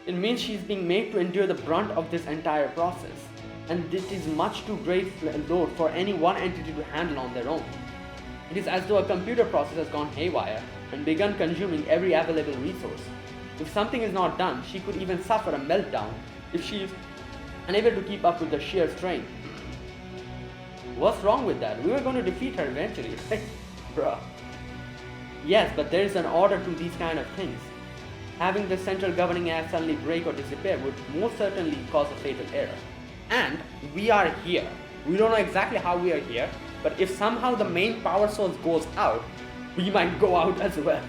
It means she's being made to endure the brunt of this entire process, and this is much too great a load for any one entity to handle on their own. It is as though a computer process has gone haywire and begun consuming every available resource. If something is not done, she could even suffer a meltdown if she is unable to keep up with the sheer strain. What's wrong with that? We were going to defeat her eventually, right? Bruh. Yes, but there is an order to these kind of things. Having the central governing AI suddenly break or disappear would most certainly cause a fatal error. And we are here. We don't know exactly how we are here, but if somehow the main power source goes out, we might go out as well.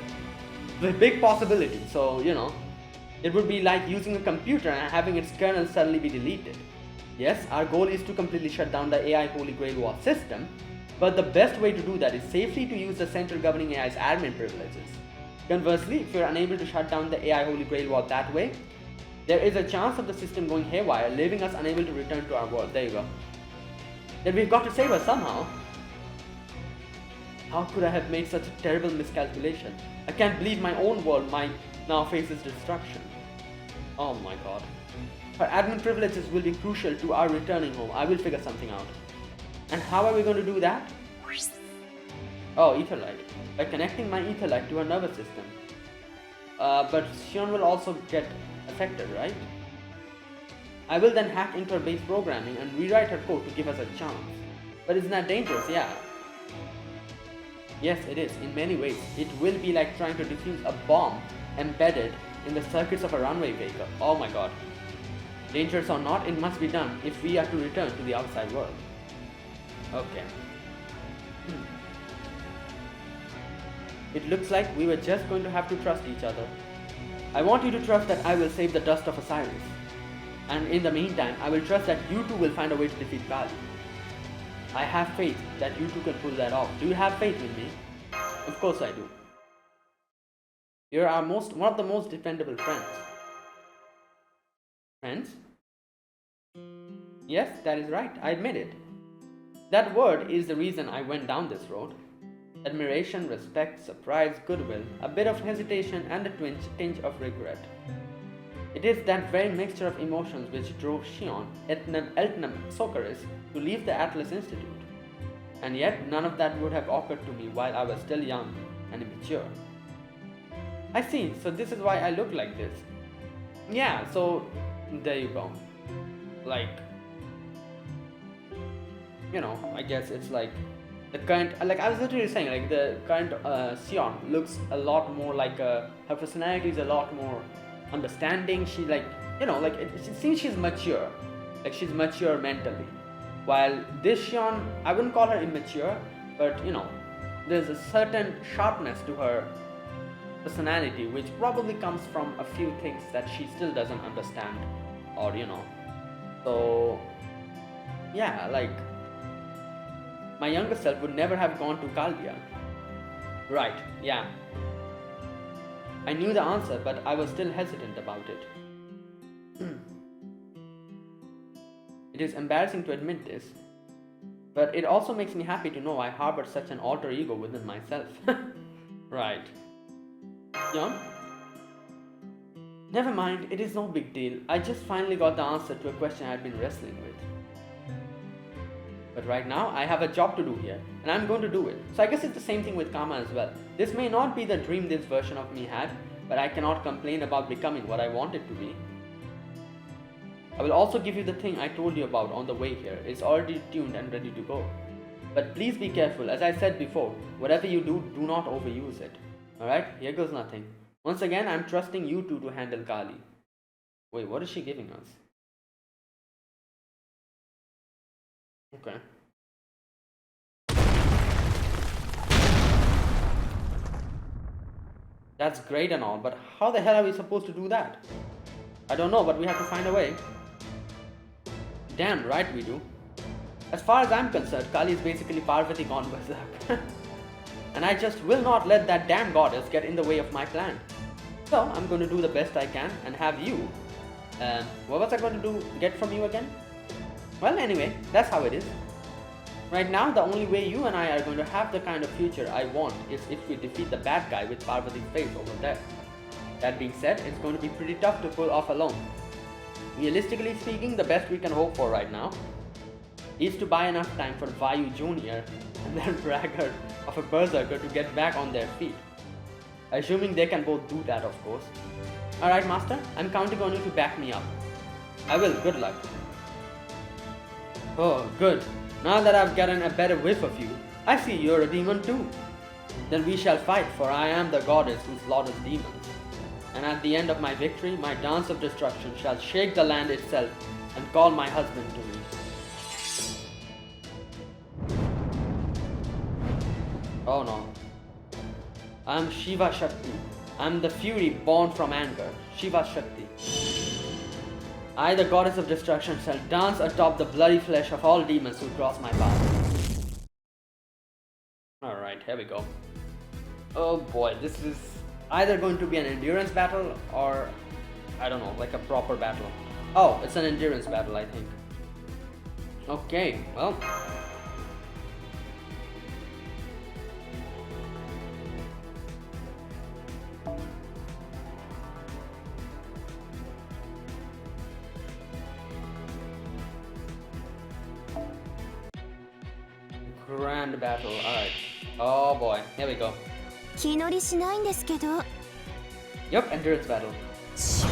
It's a big possibility, so it would be like using a computer and having its kernel suddenly be deleted. Yes, our goal is to completely shut down the AI Holy Grail War system, but the best way to do that is safely to use the central governing AI's admin privileges. Conversely, if you're unable to shut down the AI Holy Grail War that way, there is a chance of the system going haywire, leaving us unable to return to our world. There you go. Then we've got to save her somehow. How could I have made such a terrible miscalculation? I can't believe my own world might now face its destruction. Oh my god. Her admin privileges will be crucial to our returning home. I will figure something out. And how are we going to do that? Oh, Etherlight. By connecting my Etherlight to her nervous system. But Shion will also get affected, right? I will then hack into her base programming and rewrite her code to give us a chance. But isn't that dangerous? Yeah. Yes, it is. In many ways, it will be like trying to defuse a bomb embedded in the circuits of a runway vehicle. Oh my god. Dangerous or not, it must be done if we are to return to the outside world. Okay. It looks like we were just going to have to trust each other. I want you to trust that I will save the dust of Osiris. And in the meantime, I will trust that you two will find a way to defeat Kali. I have faith that you two can pull that off. Do you have faith in me? Of course I do. You're one of the most dependable friends. Friends? Yes, that is right. I admit it. That word is the reason I went down this road. Admiration, respect, surprise, goodwill, a bit of hesitation, and a tinge of regret. It is that very mixture of emotions which drove Shion, Eltnam, Sokaris to leave the Atlas Institute. And yet, none of that would have occurred to me while I was still young and immature. I see, so this is why I look like this. Yeah, so there you go. Like, you know, I guess it's like the current, like I was literally saying, like the current Shion looks a lot more like her personality is a lot more understanding. She like, you know, like it seems she's mature, like she's mature mentally, while this Shion, I wouldn't call her immature, but you know, there's a certain sharpness to her personality which probably comes from a few things that she still doesn't understand, or you know, so yeah, like my younger self would never have gone to Kaldia. Right, yeah. I knew the answer, but I was still hesitant about it. It is embarrassing to admit this, but it also makes me happy to know I harbored such an alter ego within myself. Right. Jan? Never mind, it is no big deal. I just finally got the answer to a question I had been wrestling with. But right now, I have a job to do here, and I'm going to do it. So I guess it's the same thing with Kama as well. This may not be the dream this version of me had, but I cannot complain about becoming what I wanted to be. I will also give you the thing I told you about on the way here. It's already tuned and ready to go. But please be careful. As I said before, whatever you do, do not overuse it. Alright, here goes nothing. Once again, I'm trusting you two to handle Kali. Wait, what is she giving us? Okay. That's great and all, but how the hell are we supposed to do that? I don't know, but we have to find a way. Damn right we do. As far as I'm concerned, Kali is basically Parvati gone berserk. And I just will not let that damn goddess get in the way of my plan. So I'm going to do the best I can and have you... what was I going to get from you again? Well, anyway, that's how it is. Right now, the only way you and I are going to have the kind of future I want is if we defeat the bad guy with Parvati's face over there. That being said, it's going to be pretty tough to pull off alone. Realistically speaking, the best we can hope for right now is to buy enough time for Vayu Jr. and their braggart of a berserker to get back on their feet. Assuming they can both do that, of course. Alright, Master, I'm counting on you to back me up. I will, good luck. Oh, good. Now that I've gotten a better whiff of you, I see you're a demon too. Then we shall fight, for I am the goddess who slaughters demons. And at the end of my victory, my dance of destruction shall shake the land itself and call my husband to me. Oh no. I am Shiva Shakti. I am the fury born from anger. Shiva Shakti. I, the goddess of destruction, shall dance atop the bloody flesh of all demons who cross my path. Alright, here we go. Oh boy, this is either going to be an endurance battle or, I don't know, like a proper battle. Oh, it's an endurance battle, I think. Okay, well. Grand battle, alright. Oh boy, here we go. 気乗りしないんですけど Yep, endurance battle. 近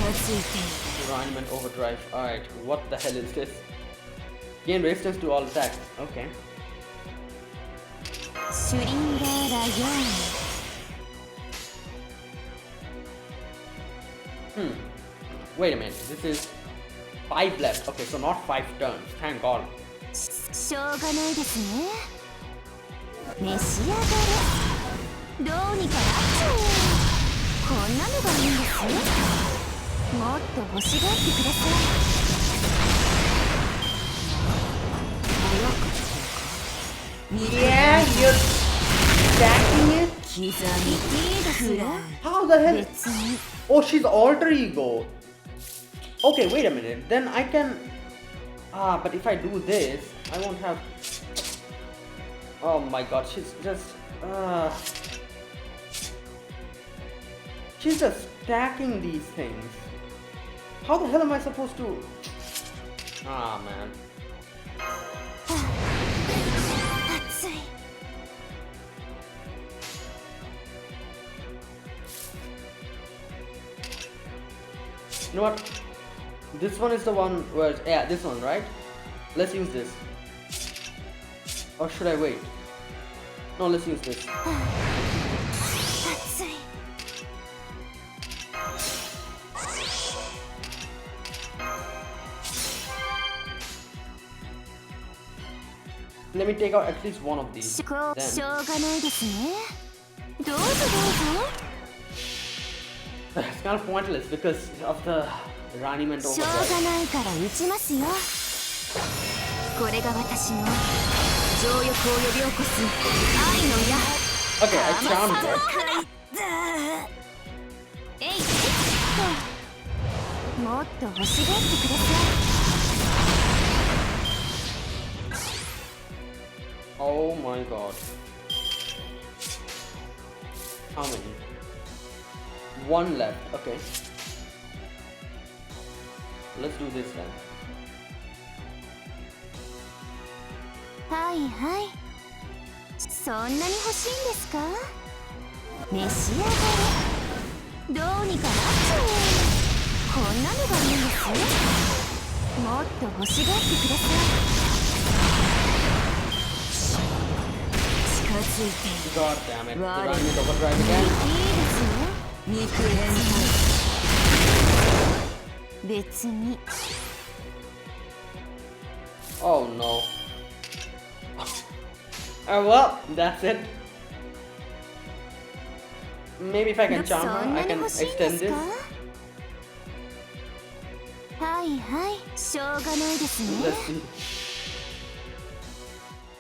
づいている Environment overdrive. Alright, what the hell is this? Gain resistance to all attacks. Okay. シュリンガーラ4 Wait a minute. This is 5 left. Okay, so not 5 turns. Thank God. しょうがないですね召し上がれどうにかなっちゃえこんなのがいいんですよもっと欲しがってください早く Yeah, you're stacking it? 刻みいいですよ How the hell? 別に Oh, she's alter ego. Okay, wait a minute. Then I can... but if I do this, I won't have... Oh my god, she's just... She's just stacking these things. How the hell am I supposed to... Ah, man. 熱い You know what? This one is the one where... Yeah, this one, right? Let's use this. Or should I wait? No, let's use this. 熱い Let me take out at least one of these. しょう Then がないですねどうぞどうぞ it's kind of pointless because of the Raniment しょう overdrive. がないから打ちますよこれが私の情欲を呼び起こす愛の矢 Okay, I charmed her. えいっともっと欲しがってくださ Oh my god. How many? One left. Okay. Let's do this then. いはいはいそんなに欲しいんですか召し上がれどうにかなっちゃえこんなのがいいんですよもっと欲しがってください 近づいている God damn it. The Right. Raniment overdrive again. いいですよ肉変態別に Oh no. Well, that's it. Maybe if I can そ charm ん her, な I に can 欲しいん extend です this. かはいはいしょうがないですね Let's see.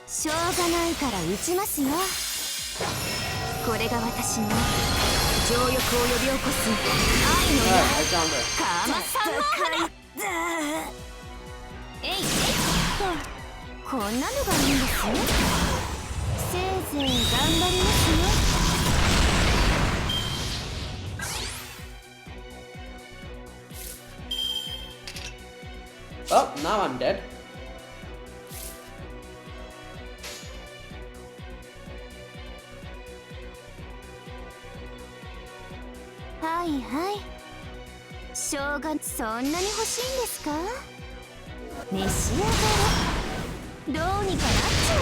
しょうがないから打ちますよこれが私の情欲を呼び起こす愛の Alright, 矢 I charmed her. かまさんえいえいっとこんなのがいいんですよせいぜい頑張りますよ Oh, now I'm dead.はいはいしょうがそんなに欲しいんですか召し上がれどうにかなっちゃえ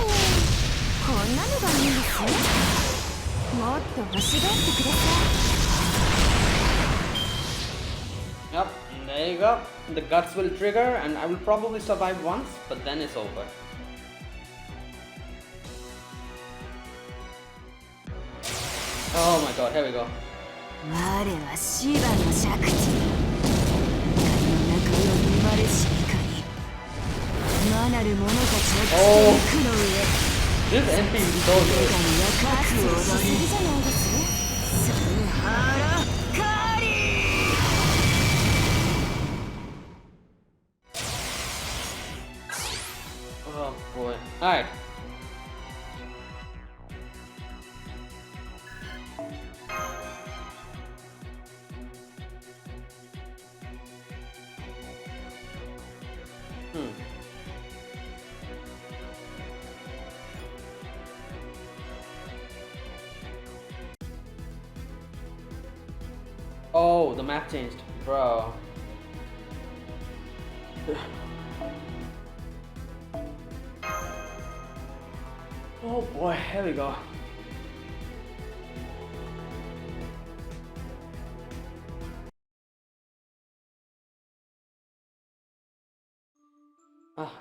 こんなのがいいんですよもっと欲しがってくださ Yep, there you go. The guts will trigger and I will probably survive once, but then it's over. Oh my god, here we go. い我はシバのシャクティ光の中より生まれし光魔なる者たちの苦の上 This NP is so 女 good. 神が覚悟をするじゃないですスハラカリ Oh boy. Alright. Oh, the map changed. Bro. Oh boy, here we go.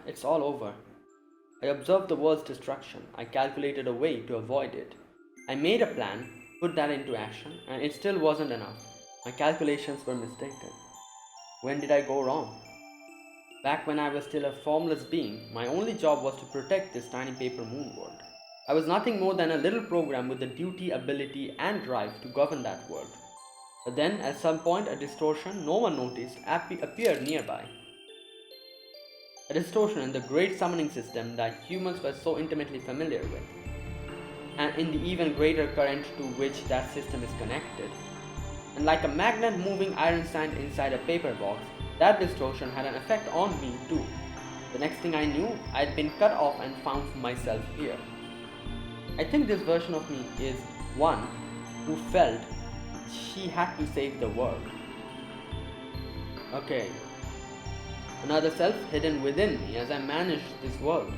It's all over. I observed the world's destruction. I calculated a way to avoid it. I made a plan, put that into action, and it still wasn't enough. My calculations were mistaken. When did I go wrong? Back when I was still a formless being, my only job was to protect this tiny paper moon world. I was nothing more than a little program with the duty, ability, and drive to govern that world. But then, at some point, a distortion no one noticed appeared nearby. A distortion in the great summoning system that humans were so intimately familiar with, and in the even greater current to which that system is connected. And like a magnet moving iron sand inside a paper box, that distortion had an effect on me too. The next thing I knew, I had been cut off and found myself here. I think this version of me is one who felt she had to save the world. Okay. Another self hidden within me as I managed this world.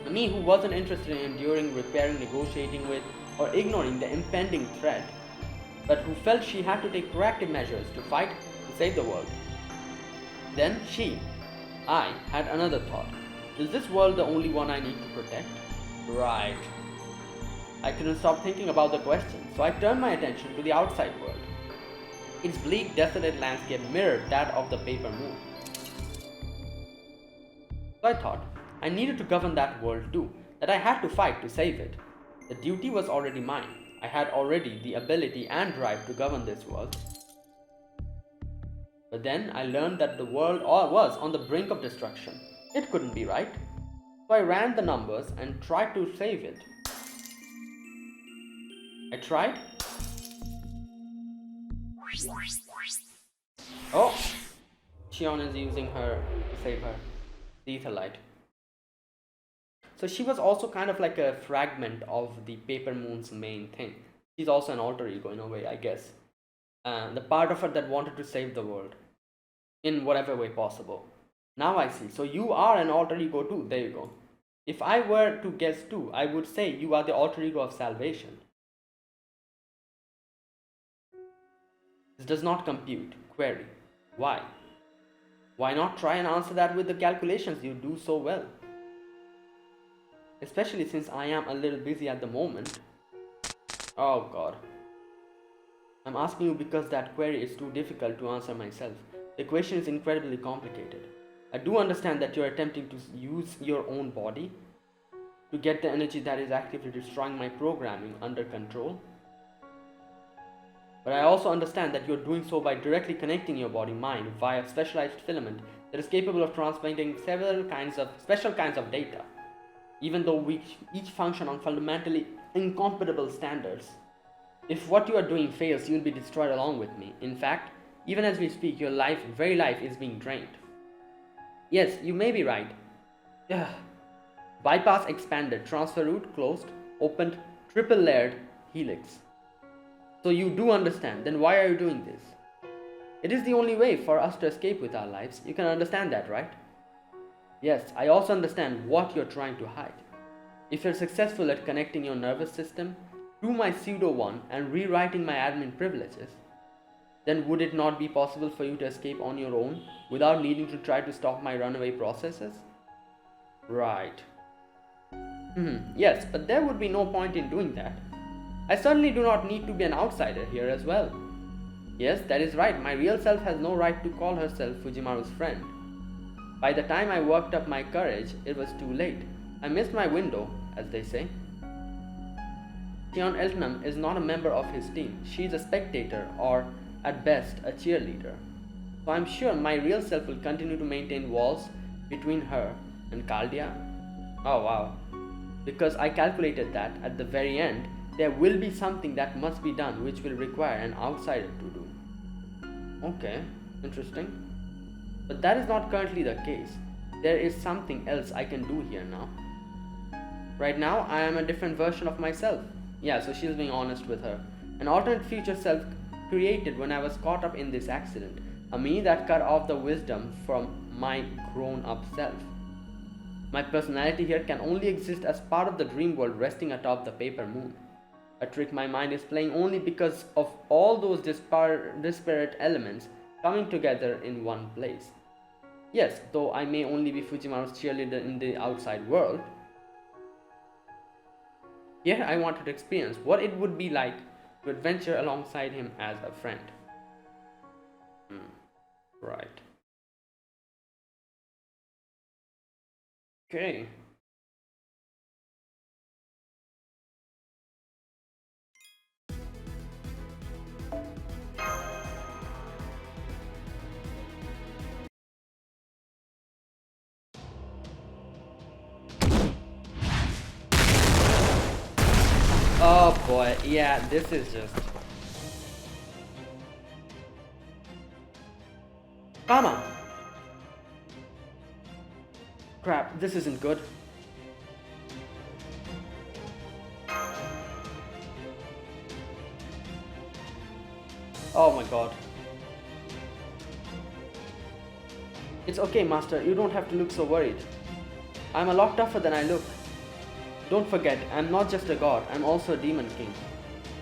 A me who wasn't interested in enduring, repairing, negotiating with, or ignoring the impending threat, but who felt she had to take proactive measures to fight to save the world. Then I had another thought. Is this world the only one I need to protect? Right. I couldn't stop thinking about the question, so I turned my attention to the outside world. Its bleak, desolate landscape mirrored that of the paper moon. So I thought, I needed to govern that world too, that I had to fight to save it. The duty was already mine. I had already the ability and drive to govern this world. But then I learned that the world was on the brink of destruction. It couldn't be right. So I ran the numbers and tried to save it. I tried. Oh! Shion is using her to save her. The ether light. So she was also kind of like a fragment of the paper moon's main thing. She's also an alter ego in a way, I guess. The part of her that wanted to save the world. In whatever way possible. Now I see. So you are an alter ego too. There you go. If I were to guess too, I would say you are the alter ego of salvation. This does not compute. Query. Why? Why not try and answer that with the calculations you do so well? Especially since I am a little busy at the moment. Oh god. I'm asking you because that query is too difficult to answer myself. The equation is incredibly complicated. I do understand that you're attempting to use your own body to get the energy that is actively destroying my programming under control. But I also understand that you're doing so by directly connecting your body-mind via a specialized filament that is capable of transmitting several special kinds of data, even though we each function on fundamentally incompatible standards. If what you are doing fails, you'll be destroyed along with me. In fact, even as we speak, your very life is being drained. Yes, you may be right. Ugh. Bypass expanded, transfer route closed, opened, triple layered helix. So you do understand, then why are you doing this? It is the only way for us to escape with our lives. You can understand that, right? Yes, I also understand what you're trying to hide. If you're successful at connecting your nervous system to my pseudo-one and rewriting my admin privileges, then would it not be possible for you to escape on your own without needing to try to stop my runaway processes? Right. Yes, but there would be no point in doing that. I certainly do not need to be an outsider here as well. Yes, that is right, my real self has no right to call herself Fujimaru's friend. By the time I worked up my courage, it was too late. I missed my window, as they say. Shion Eltnam is not a member of his team. She is a spectator, or at best, a cheerleader. So I'm sure my real self will continue to maintain walls between her and Caldia. Oh wow. Because I calculated that, at the very end, there will be something that must be done which will require an outsider to do. Okay, interesting. But that is not currently the case. There is something else I can do here now. Right now, I am a different version of myself. Yeah, so she's being honest with her. An alternate future self created when I was caught up in this accident. A me that cut off the wisdom from my grown-up self. My personality here can only exist as part of the dream world resting atop the paper moon. A trick my mind is playing only because of all those disparate elements coming together in one place. Yes, though I may only be Fujimaru's cheerleader in the outside world, here I wanted to experience what it would be like to adventure alongside him as a friend. Right. Okay. Oh boy, yeah, this is just... Mama! Crap, this isn't good. Oh my god. It's okay, Master, you don't have to look so worried. I'm a lot tougher than I look. Don't forget, I'm not just a god, I'm also a demon king.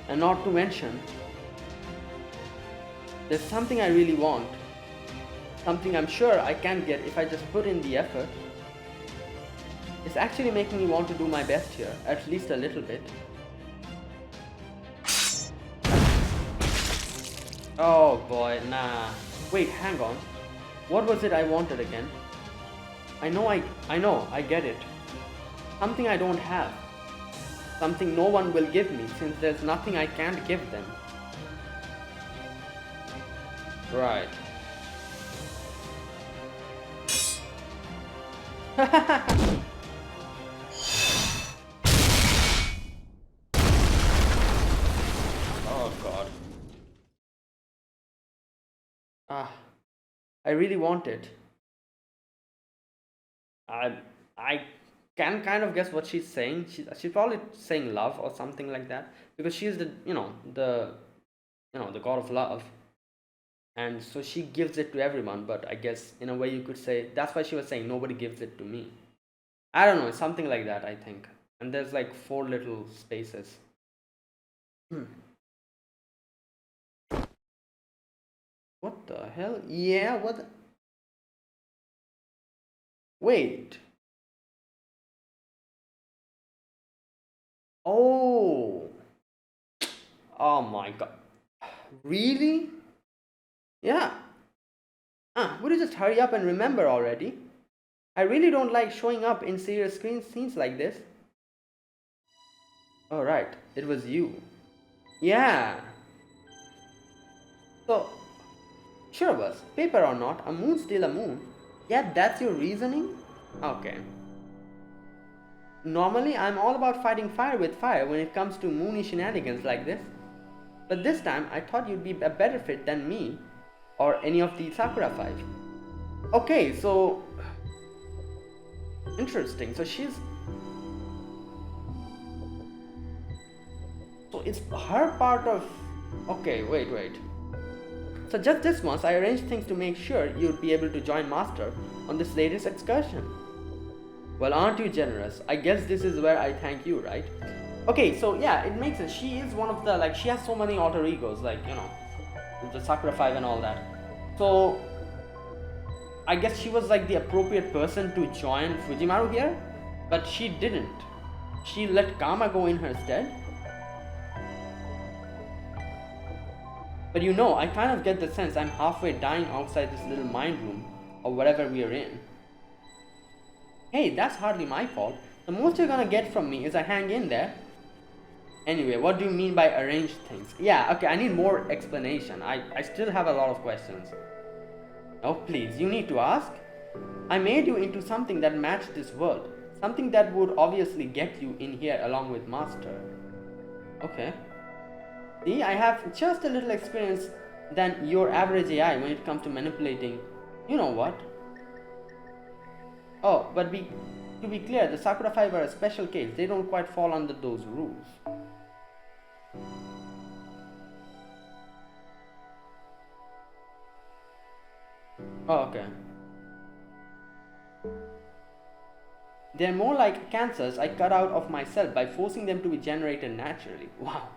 And not to mention, there's something I really want. Something I'm sure I can get if I just put in the effort. It's actually making me want to do my best here, at least a little bit. Oh boy, nah. Wait, hang on. What was it I wanted again? I know, I get it. Something I don't have. Something no one will give me since there's nothing I can't give them. Right. Oh god. I really want it. I can kind of guess what she's saying. She's probably saying love or something like that, because she's the the god of love, and so she gives it to everyone. But I guess in a way you could say that's why she was saying nobody gives it to me. I don't know, something like that, I think. And there's like 4 little spaces. What the hell? Yeah, what? Wait. Oh. Oh my god. Really? Yeah. Would you just hurry up and remember already? I really don't like showing up in serious screen scenes like this. Oh right, it was you. Yeah. So, sure was. Paper or not, a moon's still a moon. Yeah, that's your reasoning? Okay. Normally, I'm all about fighting fire with fire when it comes to moony shenanigans like this. But this time, I thought you'd be a better fit than me or any of the Sakura 5. Okay, so... Interesting. So she's... So it's her part of... Okay, wait. So just this once, I arranged things to make sure you'd be able to join Master on this latest excursion. Well, aren't you generous? I guess this is where I thank you, right? Okay, so yeah, it makes sense. She is one of the, like, she has so many alter egos, like, the Sakura 5 and all that. So, I guess she was like the appropriate person to join Fujimaru here, but she didn't. She let Kama go in her stead. But I kind of get the sense I'm halfway dying outside this little mind room, or whatever we are in. Hey, that's hardly my fault. The most you're gonna get from me is I hang in there. Anyway, what do you mean by arrange things? Yeah, okay, I need more explanation. I still have a lot of questions. Oh, please, you need to ask. I made you into something that matched this world. Something that would obviously get you in here along with Master. Okay. See, I have just a little experience than your average AI when it comes to manipulating. You know what? Oh, but to be clear, the Sakura 5 are a special case. They don't quite fall under those rules. Oh, okay. They're more like cancers I cut out of myself by forcing them to be generated naturally. Wow.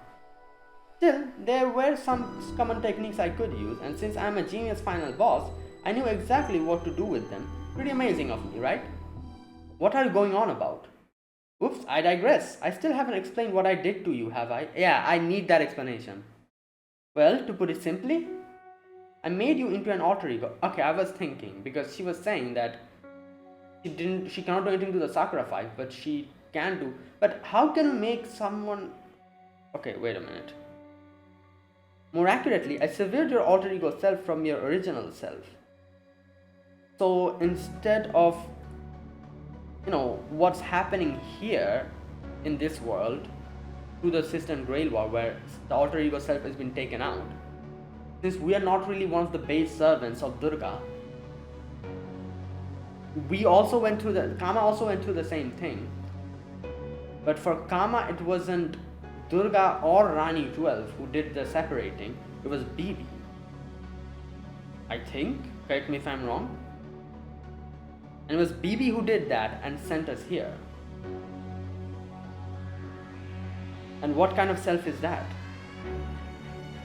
Still, there were some common techniques I could use, and since I'm a genius final boss, I knew exactly what to do with them. Pretty amazing of me, right? What are you going on about? Oops, I digress. I still haven't explained what I did to you, have I? Yeah, I need that explanation. Well, to put it simply, I made you into an alter ego. Okay, I was thinking, because she was saying that she cannot do anything to the Sakura fight, but she can do. But how can you make someone... Okay, wait a minute. More accurately, I severed your alter ego self from your original self. So instead of, what's happening here in this world to the System Grail War, where the alter ego self has been taken out, since we are not really one of the base servants of Durga, Kama also went through the same thing. But for Kama, it wasn't Durga or Rani 12 who did the separating, it was Bibi. I think, correct me if I'm wrong. And it was Bibi who did that and sent us here. And what kind of self is that?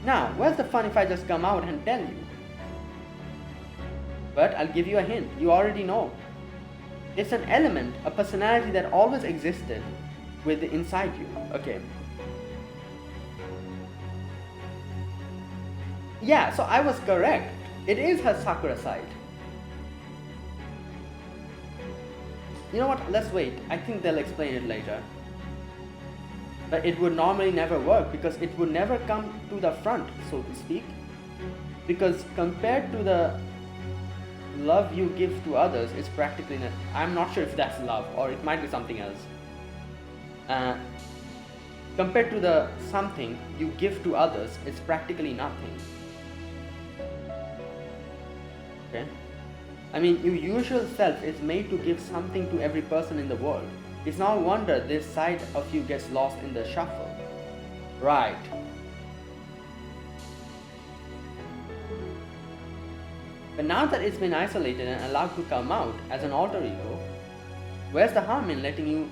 Now, where's the fun if I just come out and tell you? But I'll give you a hint, you already know. It's an element, a personality that always existed inside you. Okay. Yeah, so I was correct. It is her Sakura side. You know what, let's wait. I think they'll explain it later. But it would normally never work because it would never come to the front, so to speak. Because compared to the love you give to others, it's practically not. I'm not sure if that's love or it might be something else. Compared to the something you give to others, it's practically nothing. Okay? I mean, your usual self is made to give something to every person in the world. It's no wonder this side of you gets lost in the shuffle. Right. But now that it's been isolated and allowed to come out as an alter ego, where's the harm in letting you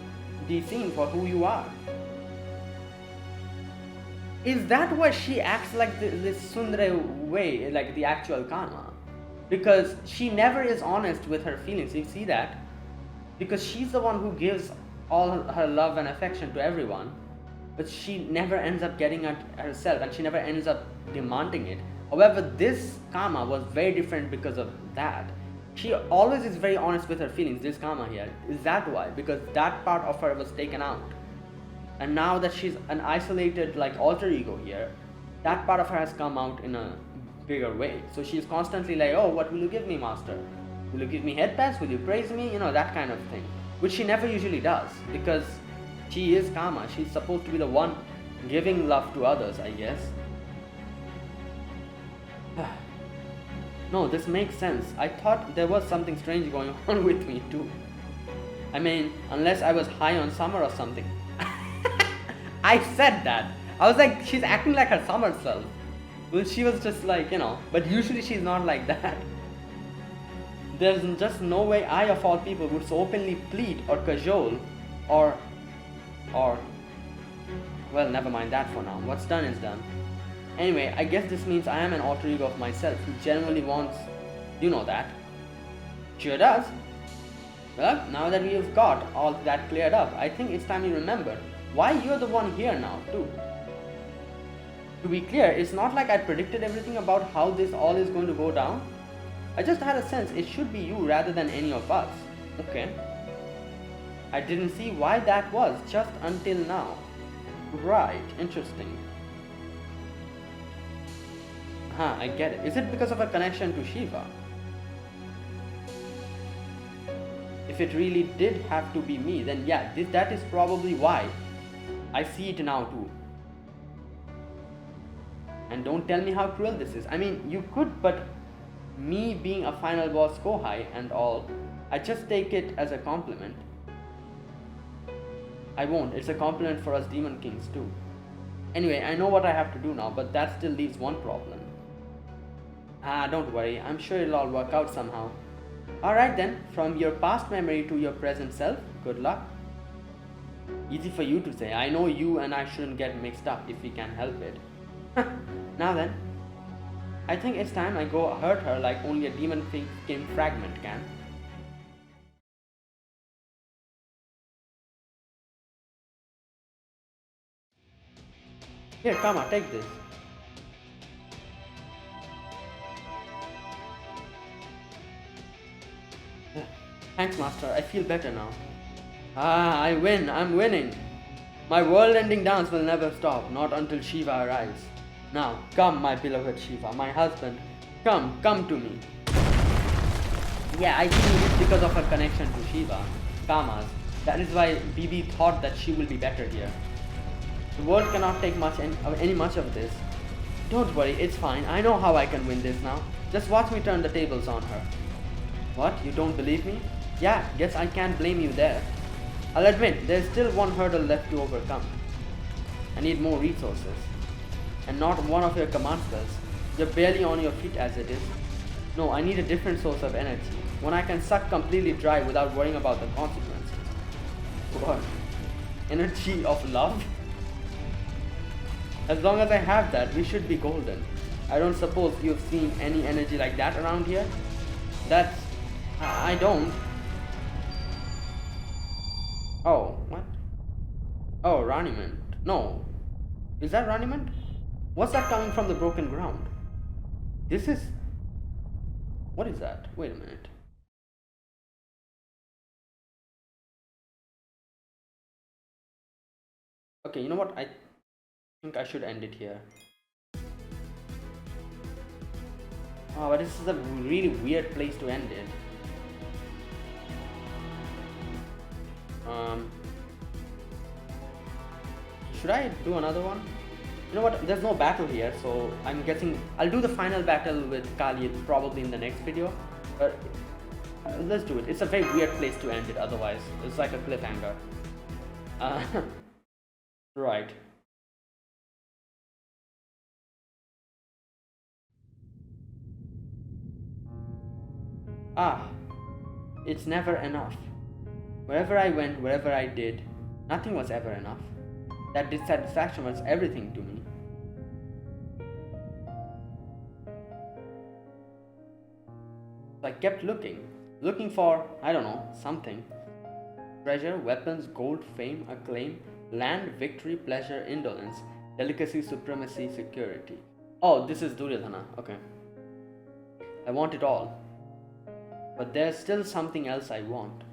be seen for who you are? Is that why she acts like this tsundere way, like the actual Kama? Because she never is honest with her feelings, you see that? Because she's the one who gives all her love and affection to everyone, but she never ends up getting it herself and she never ends up demanding it. However, this Kama was very different because of that. She always is very honest with her feelings, this Kama here. Is that why? Because that part of her was taken out. And now that she's an isolated like alter ego here, that part of her has come out in a bigger way. So she's constantly like, oh, what will you give me, master? Will you give me headpats? Will you praise me? That kind of thing. Which she never usually does, because she is Kama. She's supposed to be the one giving love to others, I guess. No, this makes sense. I thought there was something strange going on with me too. I mean, unless I was high on summer or something. I said that. I was like, she's acting like her summer self. Well, she was just like, but usually she's not like that. There's just no way I, of all people, would so openly plead or cajole or, well, never mind that for now. What's done is done. Anyway, I guess this means I am an alter ego of myself who genuinely wants, that. Sure does. Well, now that we have got all that cleared up, I think it's time you remember why you're the one here now, too. To be clear, it's not like I predicted everything about how this all is going to go down. I just had a sense it should be you rather than any of us. Okay. I didn't see why that was just until now. Right, interesting. I get it. Is it because of a connection to Shiva? If it really did have to be me, then yeah, that is probably why. I see it now too. And don't tell me how cruel this is. I mean, you could, but me being a final boss Kohai and all, I just take it as a compliment. I won't. It's a compliment for us Demon Kings too. Anyway, I know what I have to do now, but that still leaves one problem. Ah, don't worry, I'm sure it'll all work out somehow. Alright then, from your past memory to your present self, good luck. Easy for you to say. I know you and I shouldn't get mixed up if we can help it. Now then, I think it's time I go hurt her like only a demon king fragment can. Here, Kama, take this. Thanks, Master. I feel better now. Ah, I win. I'm winning. My world-ending dance will never stop, not until Shiva arrives. Now, come, my beloved Shiva, my husband. Come to me. Yeah, I think it's because of her connection to Shiva, Kama's. That is why BB thought that she will be better here. The world cannot take any much of this. Don't worry, it's fine. I know how I can win this now. Just watch me turn the tables on her. What? You don't believe me? Yeah, guess I can't blame you there. I'll admit, there's still one hurdle left to overcome. I need more resources. And not one of your command spells. You're barely on your feet as it is. No, I need a different source of energy. One I can suck completely dry without worrying about the consequences. What? Energy of love? As long as I have that, we should be golden. I don't suppose you've seen any energy like that around here? That's... I don't. Oh, what? Oh, Raniment. No. Is that Raniment? What's that coming from the broken ground? This is... What is that? Wait a minute. Okay, you know what? I think I should end it here. Oh, but this is a really weird place to end it. Should I do another one? You know what, there's no battle here, so I'm guessing I'll do the final battle with Kali probably in the next video, but let's do it. It's a very weird place to end it otherwise. It's like a cliffhanger. Right. Ah, it's never enough. Wherever I went, wherever I did, nothing was ever enough. That dissatisfaction was everything to me. So I kept looking for, I don't know, something. Treasure, weapons, gold, fame, acclaim, land, victory, pleasure, indolence, delicacy, supremacy, security. Oh, this is Duryodhana, okay. I want it all. But there's still something else I want.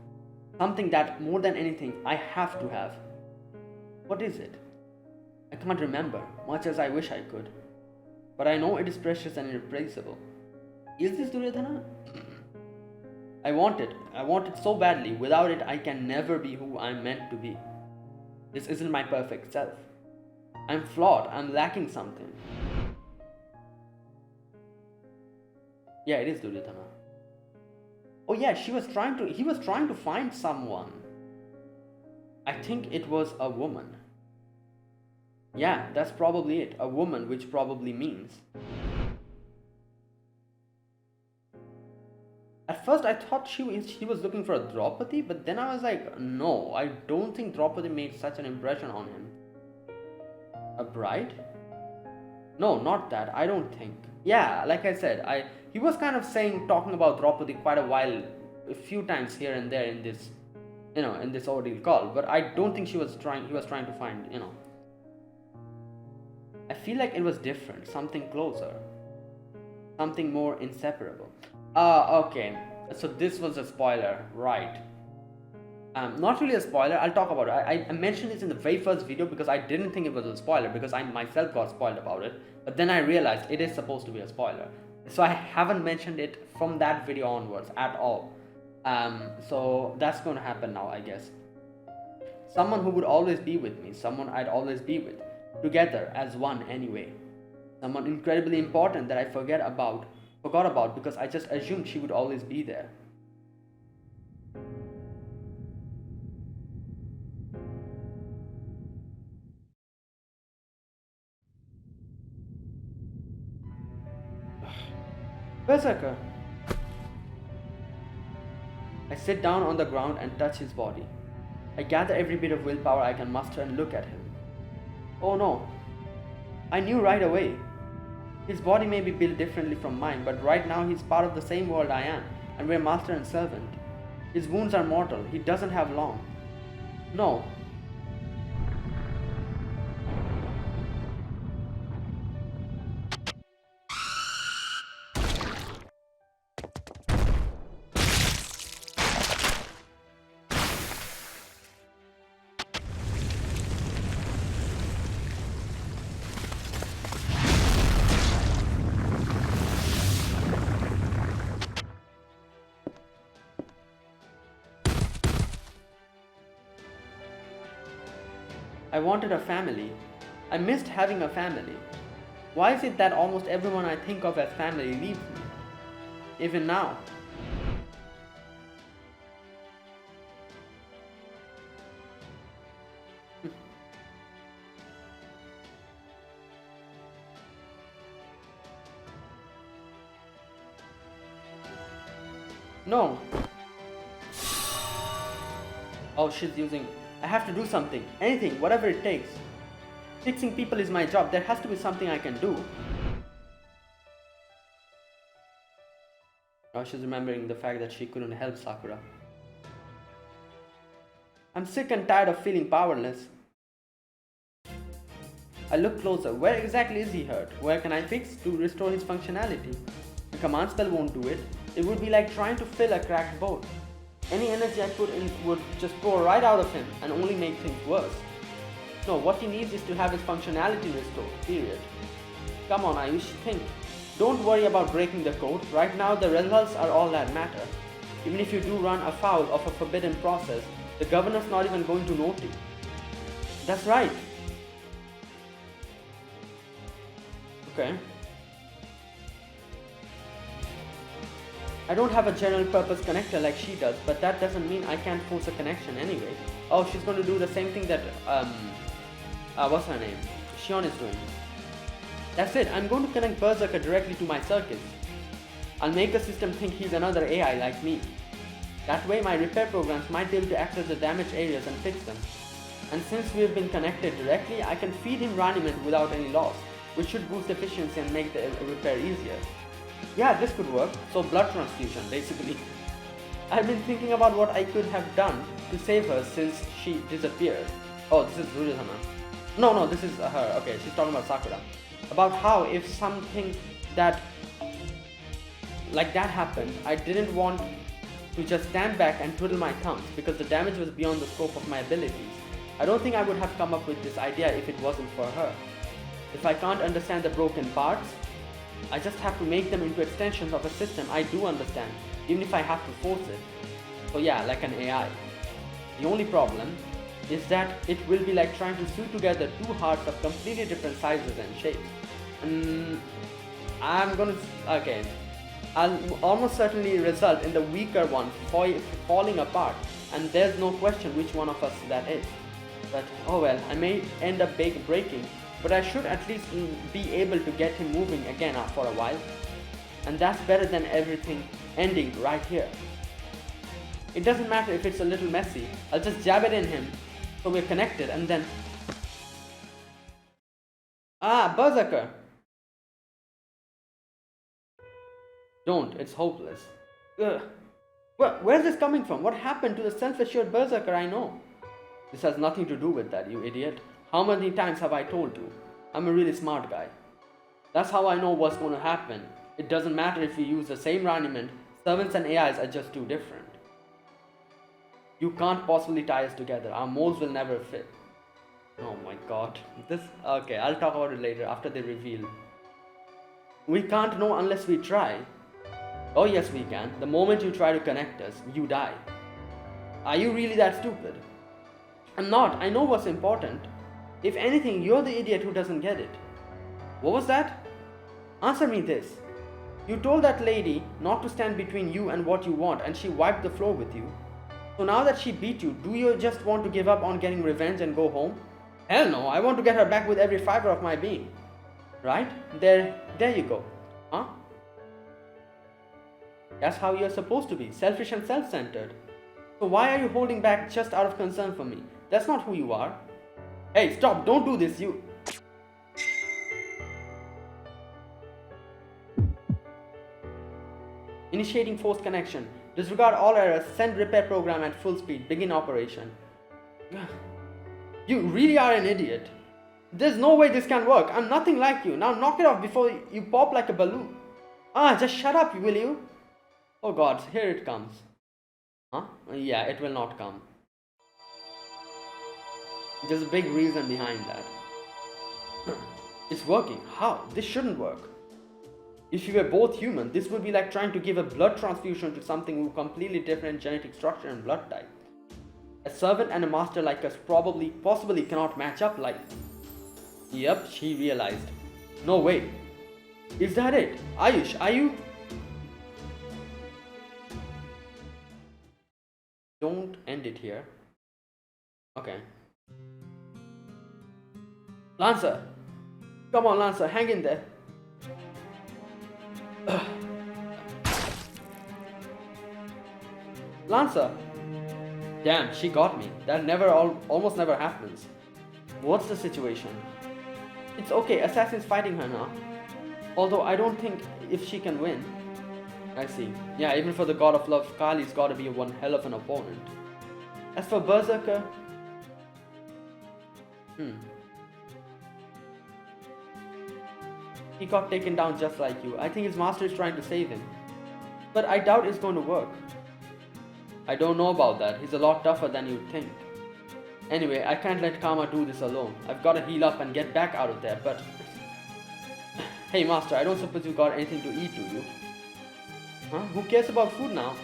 Something that, more than anything, I have to have. What is it? I can't remember, much as I wish I could. But I know it is precious and irreplaceable. Is this Duryodhana? I want it so badly. Without it, I can never be who I'm meant to be. This isn't my perfect self. I'm flawed, I'm lacking something. Yeah, it is Duryodhana. Oh yeah, he was trying to find someone. I think it was a woman. Yeah, that's probably it. A woman, which probably means. At first I thought he was looking for a Draupadi, but then I was like, no, I don't think Draupadi made such an impression on him. A bride? No, not that, I don't think. Yeah, like I said, he was kind of talking about Draupadi quite a few times here and there in this, in this ordeal call, but I don't think he was trying to find, I feel like it was different, something closer, something more inseparable. Okay, so this was a spoiler, right? Not really a spoiler, I'll talk about it. I mentioned this in the very first video because I didn't think it was a spoiler because I myself got spoiled about it, but then I realized it is supposed to be a spoiler. So I haven't mentioned it from that video onwards at all. So that's going to happen now, I guess. Someone who would always be with me, someone I'd always be with, together as one anyway. Someone incredibly important that I forgot about because I just assumed she would always be there. Berserker! I sit down on the ground and touch his body. I gather every bit of willpower I can muster and look at him. Oh no! I knew right away. His body may be built differently from mine, but right now he's part of the same world I am, and we're master and servant. His wounds are mortal. He doesn't have long. No. I wanted a family. I missed having a family. Why is it that almost everyone I think of as family leaves me? Even now. No. Oh, she's using... I have to do something. Anything, whatever it takes. Fixing people is my job. There has to be something I can do. Now she's remembering the fact that she couldn't help Sakura. I'm sick and tired of feeling powerless. I look closer. Where exactly is he hurt? Where can I fix to restore his functionality? The command spell won't do it. It would be like trying to fill a cracked boat. Any energy I put in would just pour right out of him and only make things worse. No, what he needs is to have his functionality restored, period. Come on, Ayush, think. Don't worry about breaking the code. Right now, the results are all that matter. Even if you do run afoul of a forbidden process, the governor's not even going to notice. That's right. Okay. I don't have a general purpose connector like she does, but that doesn't mean I can't force a connection anyway. Oh, she's going to do the same thing that, what's her name? Shion is doing. That's it, I'm going to connect Berserker directly to my circuits. I'll make the system think he's another AI like me. That way my repair programs might be able to access the damaged areas and fix them. And since we've been connected directly, I can feed him Raniment without any loss, which should boost efficiency and make the repair easier. Yeah, this could work. So blood transfusion, basically. I've been thinking about what I could have done to save her since she disappeared. Oh, this is Rudahana. No, this is her. Okay, she's talking about Sakura. About how if something that like that happened, I didn't want to just stand back and twiddle my thumbs because the damage was beyond the scope of my abilities. I don't think I would have come up with this idea if it wasn't for her. If I can't understand the broken parts, I just have to make them into extensions of a system I do understand, even if I have to force it. So yeah, like an AI. The only problem is that it will be like trying to sew together two hearts of completely different sizes and shapes. And I'll almost certainly result in the weaker one falling apart, and there's no question which one of us that is. But oh well, I may end up breaking, but I should at least be able to get him moving again for a while. And that's better than everything ending right here. It doesn't matter if it's a little messy, I'll just jab it in him so we're connected and then... Ah, Berserker! Don't, it's hopeless. Ugh. Where's this coming from? What happened to the self-assured Berserker I know? This has nothing to do with that, you idiot. How many times have I told you? I'm a really smart guy. That's how I know what's going to happen. It doesn't matter if we use the same Raniment, servants and AIs are just too different. You can't possibly tie us together. Our molds will never fit. Oh my god. Okay, I'll talk about it later after they reveal. We can't know unless we try. Oh yes we can. The moment you try to connect us, you die. Are you really that stupid? I'm not. I know what's important. If anything, you're the idiot who doesn't get it. What was that? Answer me this. You told that lady not to stand between you and what you want, and she wiped the floor with you. So now that she beat you, do you just want to give up on getting revenge and go home? Hell no, I want to get her back with every fiber of my being. Right? There you go. Huh? That's how you're supposed to be, selfish and self-centered. So why are you holding back just out of concern for me? That's not who you are. Hey, stop, don't do this, you... Initiating force connection. Disregard all errors, send repair program at full speed, begin operation. You really are an idiot. There's no way this can work. I'm nothing like you. Now knock it off before you pop like a balloon. Just shut up, will you? Oh god, here it comes. Huh? Yeah, it will not come. There's a big reason behind that. It's working. How? This shouldn't work. If you were both human, this would be like trying to give a blood transfusion to something with completely different genetic structure and blood type. A servant and a master like us possibly cannot match up like... Yep, she realized. No way. Is that it? Ayush, are you... Don't end it here. Okay. Lancer! Come on, Lancer, hang in there. Lancer! Damn, she got me. That almost never happens. What's the situation? It's okay, Assassin's fighting her now. Although I don't think if she can win. I see. Yeah, even for the god of love, Kali's gotta be one hell of an opponent. As for Berserker... He got taken down just like you. I think his master is trying to save him. But I doubt it's going to work. I don't know about that. He's a lot tougher than you'd think. Anyway, I can't let Karma do this alone. I've got to heal up and get back out of there, but... Hey master, I don't suppose you got anything to eat, do you? Huh? Who cares about food now?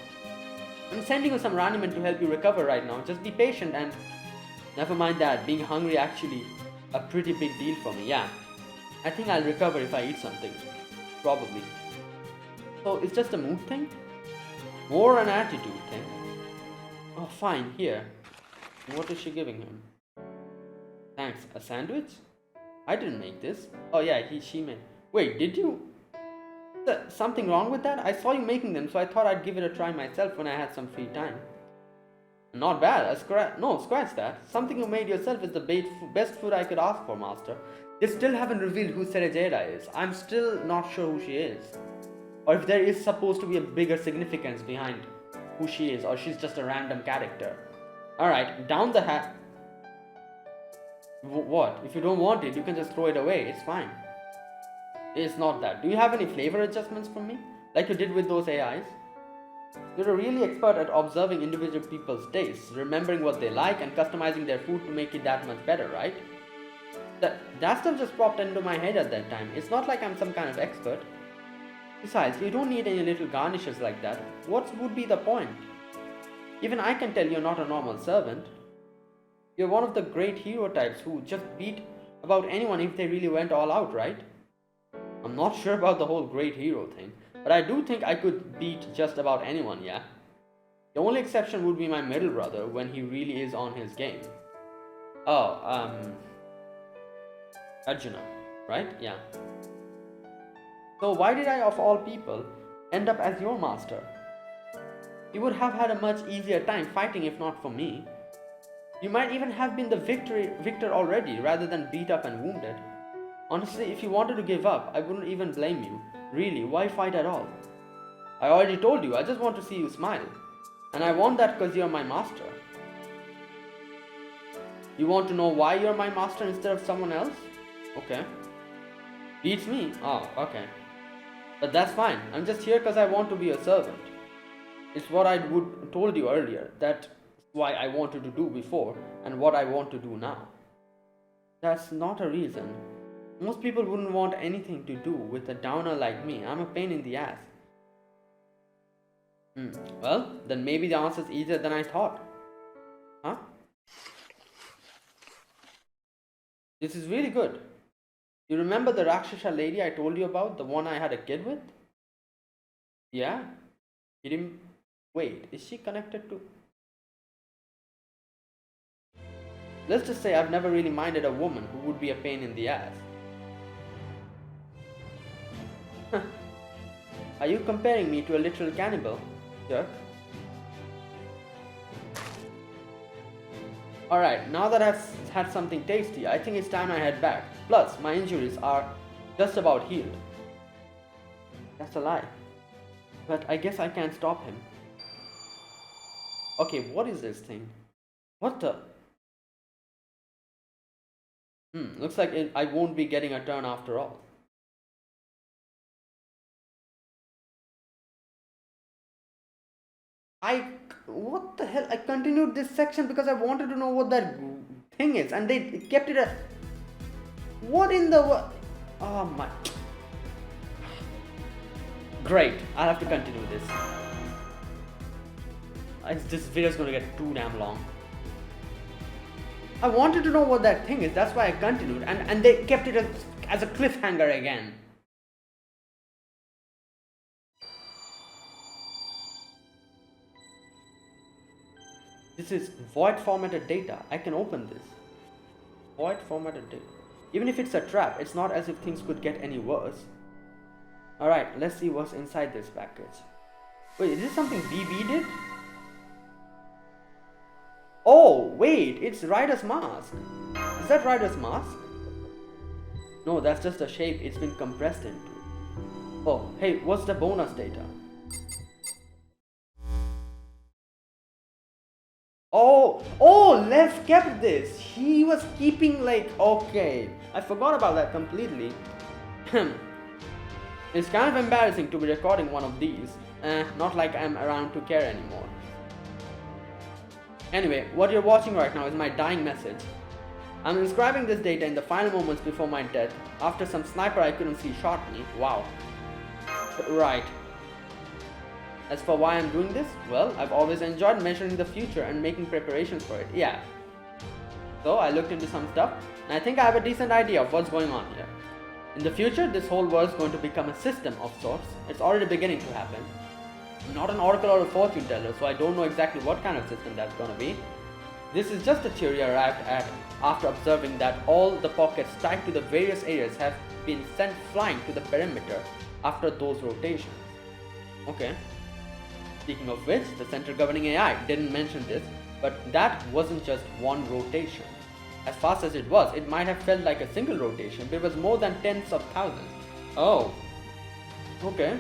I'm sending you some ramen to help you recover right now. Just be patient and... Never mind that. Being hungry actually a pretty big deal for me, yeah. I think I'll recover if I eat something. Probably. So it's just a mood thing? More an attitude thing. Oh fine, here. What is she giving him? Thanks. A sandwich? I didn't make this. Oh yeah, she made... Wait, did you? Something wrong with that? I saw you making them, so I thought I'd give it a try myself when I had some free time. Not bad. Scratch that. Something you made yourself is the best food I could ask for, master. They still haven't revealed who Serejeda is. I'm still not sure who she is. Or if there is supposed to be a bigger significance behind who she is, or she's just a random character. Alright, down the hat. What? If you don't want it, you can just throw it away. It's fine. It's not that. Do you have any flavor adjustments for me? Like you did with those AIs? You're a really expert at observing individual people's tastes, remembering what they like and customizing their food to make it that much better, right? That stuff just popped into my head at that time. It's not like I'm some kind of expert. Besides, you don't need any little garnishes like that. What would be the point? Even I can tell you're not a normal servant. You're one of the great hero types who just beat about anyone if they really went all out, right? I'm not sure about the whole great hero thing, but I do think I could beat just about anyone, yeah? The only exception would be my middle brother when he really is on his game. Arjuna, right? Yeah. So why did I, of all people, end up as your master? You would have had a much easier time fighting if not for me. You might even have been the victor already rather than beat up and wounded. Honestly, if you wanted to give up, I wouldn't even blame you. Really, why fight at all? I already told you, I just want to see you smile. And I want that because you're my master. You want to know why you're my master instead of someone else? Okay. Beats me? Oh, okay. But that's fine. I'm just here because I want to be a servant. It's what I told you earlier. That's why I wanted to do before and what I want to do now. That's not a reason. Most people wouldn't want anything to do with a downer like me. I'm a pain in the ass. Well, then maybe the answer's easier than I thought. Huh? This is really good. You remember the Rakshasa lady I told you about? The one I had a kid with? Yeah? Wait, is she connected to... Let's just say I've never really minded a woman who would be a pain in the ass. I Are you comparing me to a literal cannibal? Jerk. Alright, now that I've had something tasty, I think it's time I head back. Plus, my injuries are just about healed. That's a lie. But I guess I can't stop him. Okay, what is this thing? What the? Looks like I won't be getting a turn after all. What the hell? I continued this section because I wanted to know what that thing is, and they kept it a. What in the? Oh my. Great, I'll have to continue this. This video is gonna get too damn long. I wanted to know what that thing is, that's why I continued, and they kept it as a cliffhanger again. This is void formatted data. I can open this. Void formatted data. Even if it's a trap, it's not as if things could get any worse. Alright, let's see what's inside this package. Wait, is this something BB did? Oh, wait, it's Ryder's mask. Is that Ryder's mask? No, that's just a shape it's been compressed into. Oh, hey, what's the bonus data? Oh, Lev kept this. He was keeping okay. I forgot about that completely. It's kind of embarrassing to be recording one of these. Not like I'm around to care anymore. Anyway, what you're watching right now is my dying message. I'm inscribing this data in the final moments before my death, after some sniper I couldn't see shot me. Wow. Right. As for why I'm doing this, well, I've always enjoyed measuring the future and making preparations for it. Yeah. So I looked into some stuff, and I think I have a decent idea of what's going on here. In the future, this whole world's going to become a system of sorts. It's already beginning to happen. I'm not an oracle or a fortune teller, so I don't know exactly what kind of system that's going to be. This is just a theory I arrived at after observing that all the pockets tied to the various areas have been sent flying to the perimeter after those rotations. Okay. Speaking of which, the center governing AI didn't mention this, but that wasn't just one rotation. As fast as it was, it might have felt like a single rotation, but it was more than tens of thousands. Oh. Okay.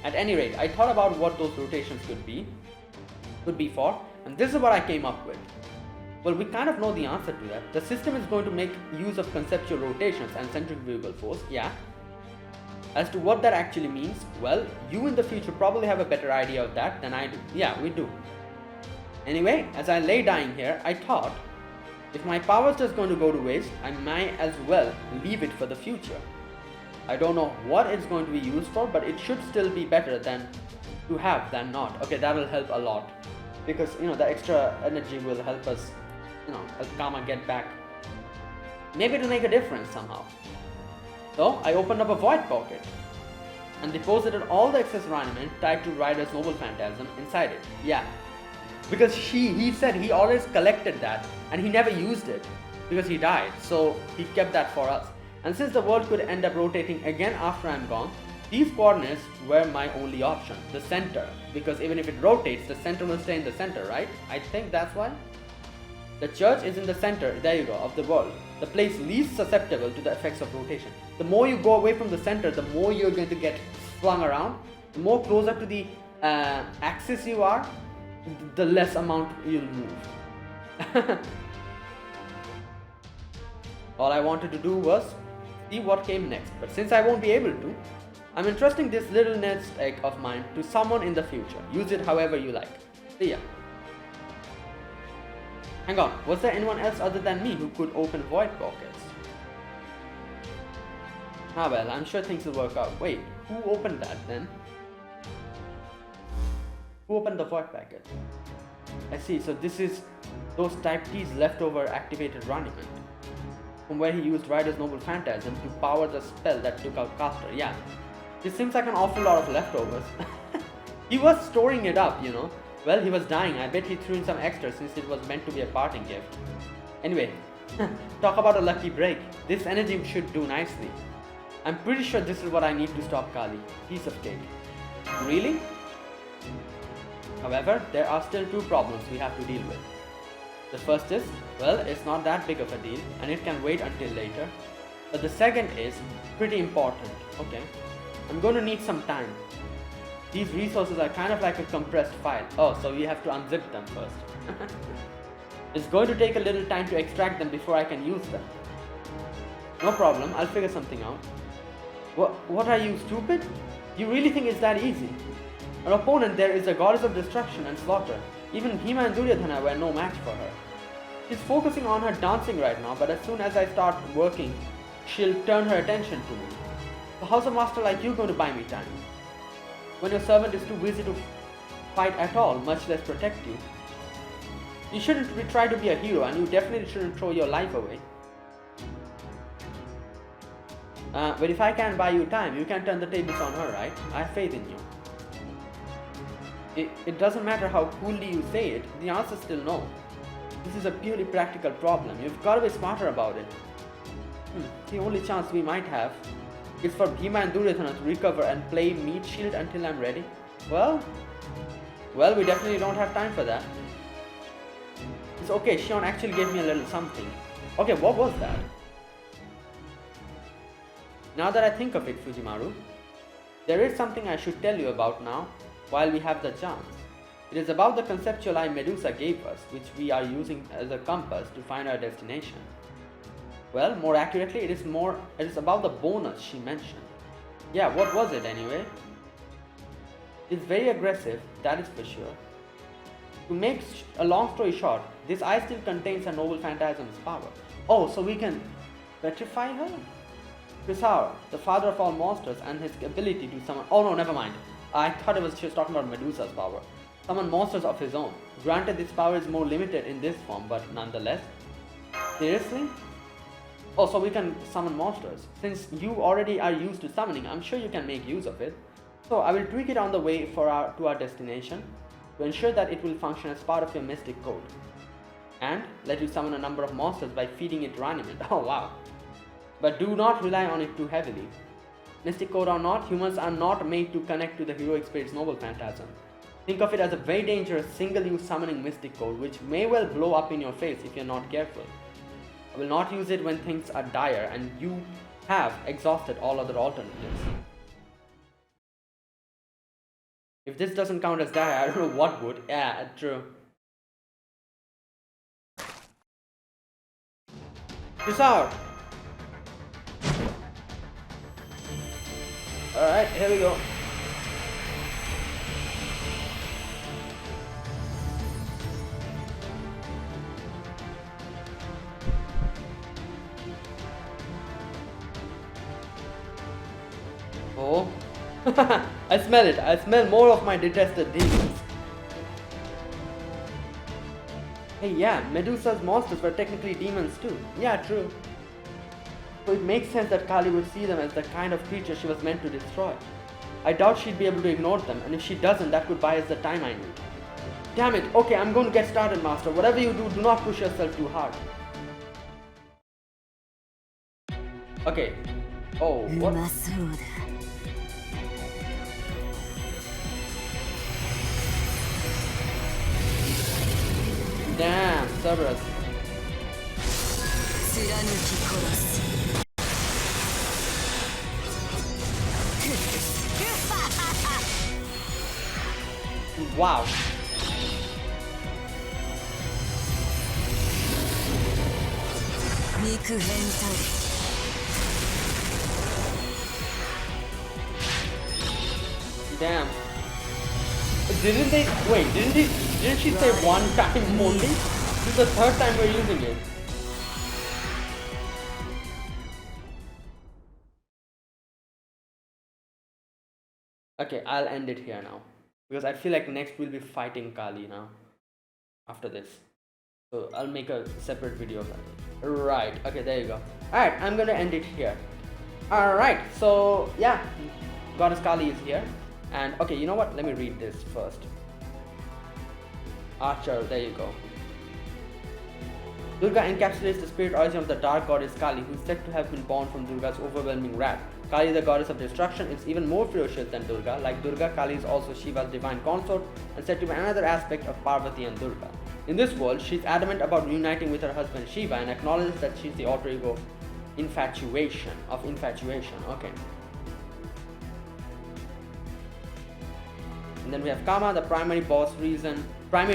At any rate, I thought about what those rotations could be for, and this is what I came up with. Well, we kind of know the answer to that. The system is going to make use of conceptual rotations and centrifugal force, yeah. As to what that actually means, well, you in the future probably have a better idea of that than I do. Yeah, we do. Anyway, as I lay dying here, I thought, if my power's just going to go to waste, I might as well leave it for the future. I don't know what it's going to be used for, but it should still be better than to have than not. Okay, that'll help a lot. Because, the extra energy will help us, help Karma get back. Maybe it'll make a difference somehow. So, I opened up a void pocket and deposited all the excess Rhinomen tied to Ryder's noble phantasm inside it. Yeah. Because he said he always collected that and he never used it because he died. So, he kept that for us. And since the world could end up rotating again after I'm gone, these coordinates were my only option, the center. Because even if it rotates, the center will stay in the center, right? I think that's why. The church is in the center, there you go, of the world. The place least susceptible to the effects of rotation. The more you go away from the center, the more you're going to get flung around. The more closer to the axis you are, the less amount you'll move. All I wanted to do was see what came next, but since I won't be able to, I'm entrusting this little nest egg of mine to someone in the future. Use it however you like. See ya. Hang on, was there anyone else other than me who could open void pockets? Ah well, I'm sure things will work out. Wait, who opened that then? Who opened the void packet? I see, so this is those Type T's leftover activated Rhinomen, from where he used Ryder's noble phantasm to power the spell that took out Caster. Yeah, this seems like an awful lot of leftovers. He was storing it up, Well, he was dying. I bet he threw in some extra since it was meant to be a parting gift. Anyway, talk about a lucky break. This energy should do nicely. I'm pretty sure this is what I need to stop Kali. Piece of cake. Really? However, there are still two problems we have to deal with. The first is, well, it's not that big of a deal and it can wait until later. But the second is pretty important. Okay, I'm going to need some time. These resources are kind of like a compressed file. Oh, so we have to unzip them first. It's going to take a little time to extract them before I can use them. No problem, I'll figure something out. What are you, stupid? You really think it's that easy? Our opponent there is a goddess of destruction and slaughter. Even Bhima and Duryodhana were no match for her. She's focusing on her dancing right now, but as soon as I start working, she'll turn her attention to me. So how's a master like you going to buy me time? When your servant is too busy to fight at all, much less protect you. You shouldn't try to be a hero, and you definitely shouldn't throw your life away. But if I can buy you time, you can turn the tables on her, right? I have faith in you. It doesn't matter how coolly you say it, the answer is still no. This is a purely practical problem. You've got to be smarter about it. The only chance we might have is for Bhima and Duryodhana to recover and play meat shield until I'm ready. Well, we definitely don't have time for that. It's okay, Shion actually gave me a little something. Okay, what was that? Now that I think of it, Fujimaru, there is something I should tell you about now, while we have the chance. It is about the conceptual eye Medusa gave us, which we are using as a compass to find our destination. Well, more accurately, it is about the bonus she mentioned. Yeah, what was it anyway? It's very aggressive, that is for sure. To make a long story short, this eye still contains a noble phantasm's power. Oh, so we can petrify her? Chrysaor, the father of all monsters, and his ability to summon... Oh no, never mind. I thought she was talking about Medusa's power. Summon monsters of his own. Granted, this power is more limited in this form, but nonetheless. Seriously? Oh, so we can summon monsters. Since you already are used to summoning, I'm sure you can make use of it. So I will tweak it on the way to our destination to ensure that it will function as part of your mystic code. And let you summon a number of monsters by feeding it raniment. Oh wow. But do not rely on it too heavily. Mystic code or not, humans are not made to connect to the heroic spirit's noble phantasm. Think of it as a very dangerous single-use summoning mystic code which may well blow up in your face if you're not careful. I will not use it when things are dire and you have exhausted all other alternatives. If this doesn't count as dire, I don't know what would. Yeah, true. Chrysaor! Alright, here we go. Oh. I smell it. I smell more of my detested demons. Hey, yeah, Medusa's monsters were technically demons too. Yeah, true. So it makes sense that Kali would see them as the kind of creature she was meant to destroy. I doubt she'd be able to ignore them, and if she doesn't, that could buy us the time I need. Damn it, okay, I'm going to get started, Master. Whatever you do, do not push yourself too hard. Okay. Oh, what? Damn, Cerberus. Wow. Damn. Didn't they wait, didn't she say one time only? This is the third time we're using it. Okay, I'll end it here now. Because I feel like next we'll be fighting Kali now. After this. So I'll make a separate video of that. Right, okay, there you go. Alright, I'm gonna end it here. Alright, so yeah. Goddess Kali is here. And okay, you know what? Let me read this first. Archer, there you go. Durga encapsulates the spirit origin of the dark goddess Kali, who is said to have been born from Durga's overwhelming wrath. Kali, the goddess of destruction, is even more ferocious than Durga. Like Durga, Kali is also Shiva's divine consort and said to be another aspect of Parvati and Durga. In this world, she's adamant about reuniting with her husband Shiva and acknowledges that she's the alter ego of infatuation. Okay. And then we have Kama. The primary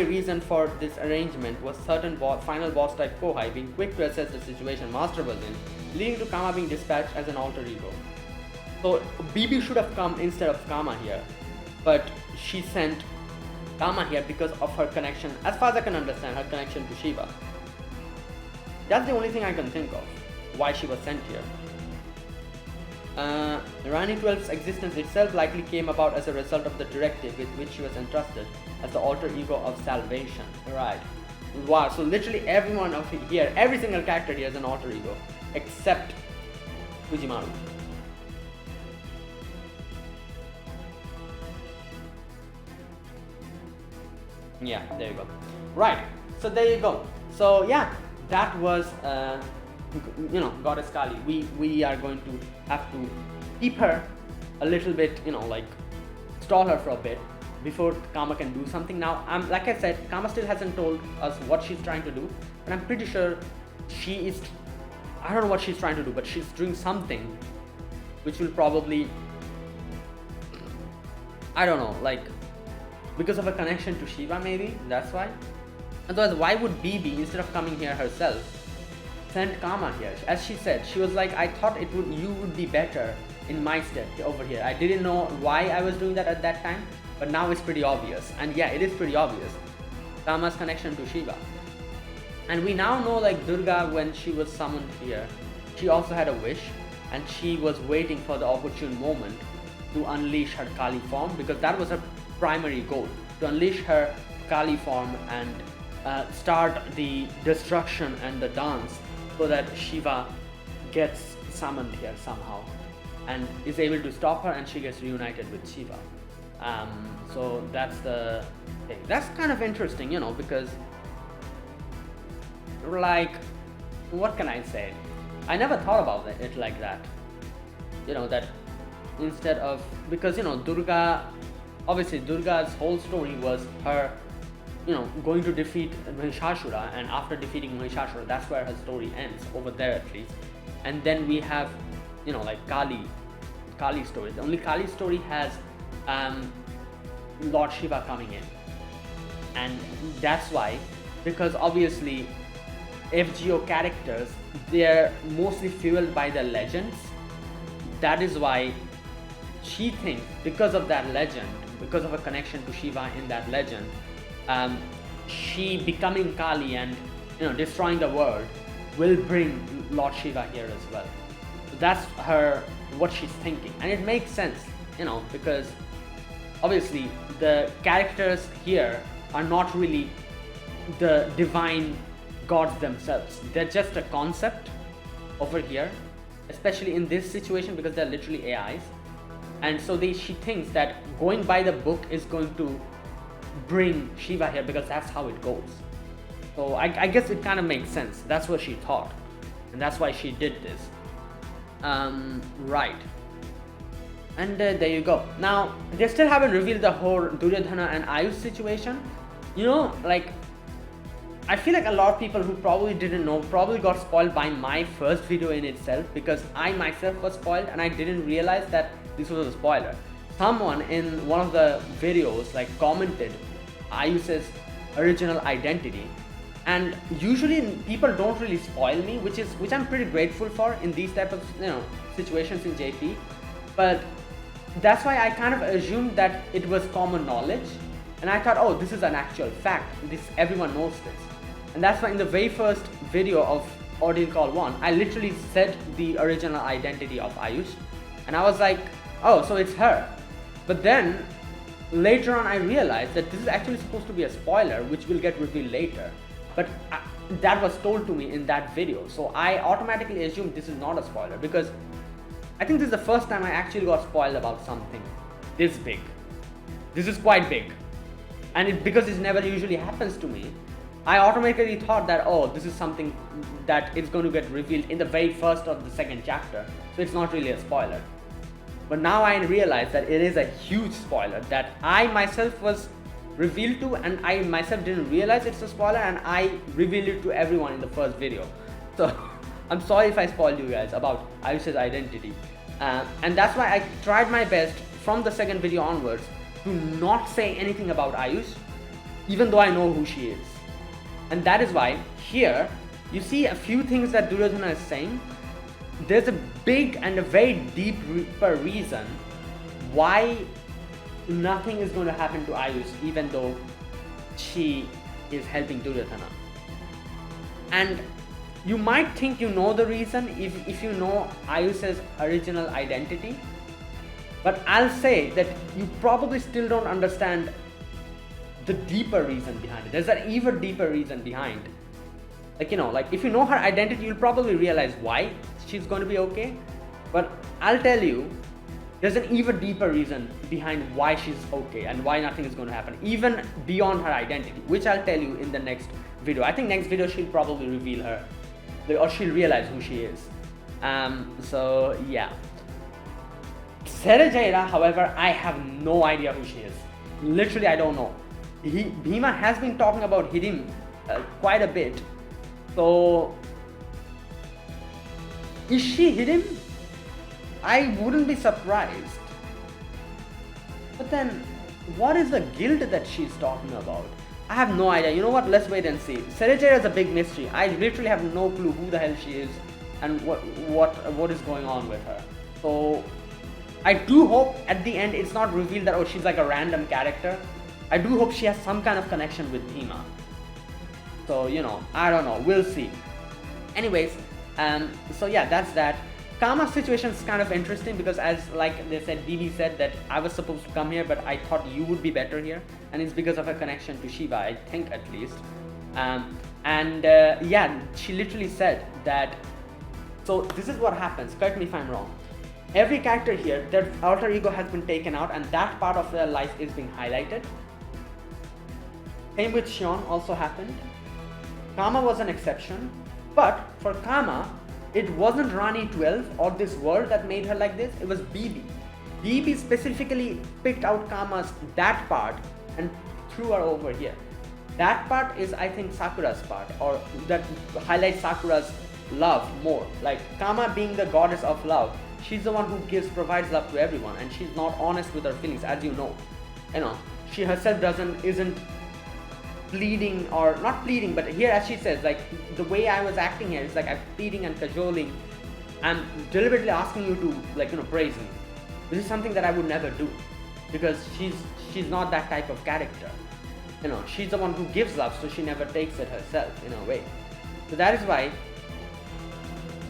reason for this arrangement was certain final boss type Kohai being quick to assess the situation Master was in, leading to Kama being dispatched as an alter ego. So BB should have come instead of Kama here, but she sent Kama here because of her connection, as far as I can understand, her connection to Shiva. That's the only thing I can think of, why she was sent here. Rani 12's existence itself likely came about as a result of the directive with which she was entrusted as the alter ego of salvation. Right. Wow, so literally everyone of here, every single character here is an alter ego, except Fujimaru. Yeah, there you go. Right, so there you go. So yeah, that was Goddess Kali. We are going to have to keep her a little bit, like stall her for a bit before Kama can do something. Now, like I said, Kama still hasn't told us what she's trying to do, but I'm pretty sure she is. I don't know what she's trying to do, but she's doing something which will probably, I don't know, like because of a connection to Shiva, maybe that's why. Otherwise, why would BB, instead of coming here herself, send Kama here? As she said, she was like, I thought you would be better in my stead over here. I didn't know why I was doing that at that time, but now it's pretty obvious. And yeah, it is pretty obvious. Kama's connection to Shiva. And we now know, like Durga, when she was summoned here, she also had a wish, and she was waiting for the opportune moment to unleash her Kali form, because that was her primary goal, to unleash her Kali form and start the destruction and the dance, so that Shiva gets summoned here somehow and is able to stop her, and she gets reunited with Shiva. So that's the thing. That's kind of interesting, because like, what can I say? I never thought about it like that. That instead of, because Durga, obviously Durga's whole story was her going to defeat Mahishasura, and after defeating Mahishasura, that's where her story ends, over there at least. And then we have like Kali story. The only Kali story has Lord Shiva coming in, and that's why, because obviously FGO characters, they're mostly fueled by the legends. That is why she thinks, because of that legend, because of a connection to Shiva in that legend, she becoming Kali and destroying the world will bring Lord Shiva here as well. So that's what she's thinking, and it makes sense, because obviously the characters here are not really the divine gods themselves. They're just a concept over here, especially in this situation, because they're literally AIs. And so she thinks that going by the book is going to bring Shiva here, because that's how it goes. So I guess it kind of makes sense. That's what she thought, and that's why she did this. Right. And there you go. Now, they still haven't revealed the whole Duryodhana and Ayush situation. Like, I feel like a lot of people who probably didn't know probably got spoiled by my first video in itself, because I myself was spoiled and I didn't realize that this was a spoiler. Someone in one of the videos commented Ayush's original identity, and usually people don't really spoil me, which I'm pretty grateful for in these type of situations in JP. But that's why I kind of assumed that it was common knowledge, and I thought, oh, this is an actual fact, everyone knows this. And that's why in the very first video of Ordeal Call 1, I literally said the original identity of Ayush, and I was like, oh, so it's her. But then later on I realized that this is actually supposed to be a spoiler, which will get revealed later, but that was told to me in that video, so I automatically assumed this is not a spoiler, because I think this is the first time I actually got spoiled about something this big. This is quite big, and because this never usually happens to me, I automatically thought that, oh, this is something that is going to get revealed in the very first or the second chapter, so it's not really a spoiler. But now I realize that it is a huge spoiler that I myself was revealed to, and I myself didn't realize it's a spoiler, and I revealed it to everyone in the first video. So I'm sorry if I spoiled you guys about Ayush's identity. And that's why I tried my best from the second video onwards to not say anything about Ayush, even though I know who she is. And that is why here you see a few things that Duryodhana is saying. There's a big and a very deeper reason why nothing is going to happen to Ayush, even though she is helping Duryodhana. And you might think you know the reason if you know Ayush's original identity, but I'll say that you probably still don't understand the deeper reason behind it. There's an even deeper reason behind. Like, you know, like if you know her identity, you'll probably realize why she's going to be okay. But I'll tell you, there's an even deeper reason behind why she's okay and why nothing is going to happen, even beyond her identity, which I'll tell you in the next video. I think next video she'll probably reveal her, or she'll realize who she is. So yeah. Serejaira, however, I have no idea who she is. Literally, I don't know. Bhima has been talking about Hidim quite a bit. So, is she Hidim? I wouldn't be surprised. But then, what is the guild that she's talking about? I have no idea. You know what? Let's wait and see. Serejaira is a big mystery. I literally have no clue who the hell she is and what is going on with her. So, I do hope at the end it's not revealed that, oh, she's like a random character. I do hope she has some kind of connection with Bhima. So, you know, I don't know. We'll see. Anyways, so yeah, that's that. Kama's situation is kind of interesting because, as like they said, DB said that I was supposed to come here, but I thought you would be better here, and it's because of her connection to Shiva, I think, at least. Yeah, she literally said that. So this is what happens. Correct me if I'm wrong. Every character here, their alter ego has been taken out, and that part of their life is being highlighted. Same with Shion also happened. Kama was an exception, but for Kama, it wasn't Rani 12 or this world that made her like this, it was BB. BB specifically picked out Kama's that part and threw her over here. That part is, I think, Sakura's part, or that highlights Sakura's love more. Like Kama being the goddess of love, she's the one who provides love to everyone, and she's not honest with her feelings, as you know. You know, she herself isn't pleading, or not pleading, but here as she says, like the way I was acting here is like I'm pleading and cajoling. I'm deliberately asking you to, like, you know, praise me. This is something that I would never do, because she's not that type of character. You know, she's the one who gives love, so she never takes it herself in a way. So that is why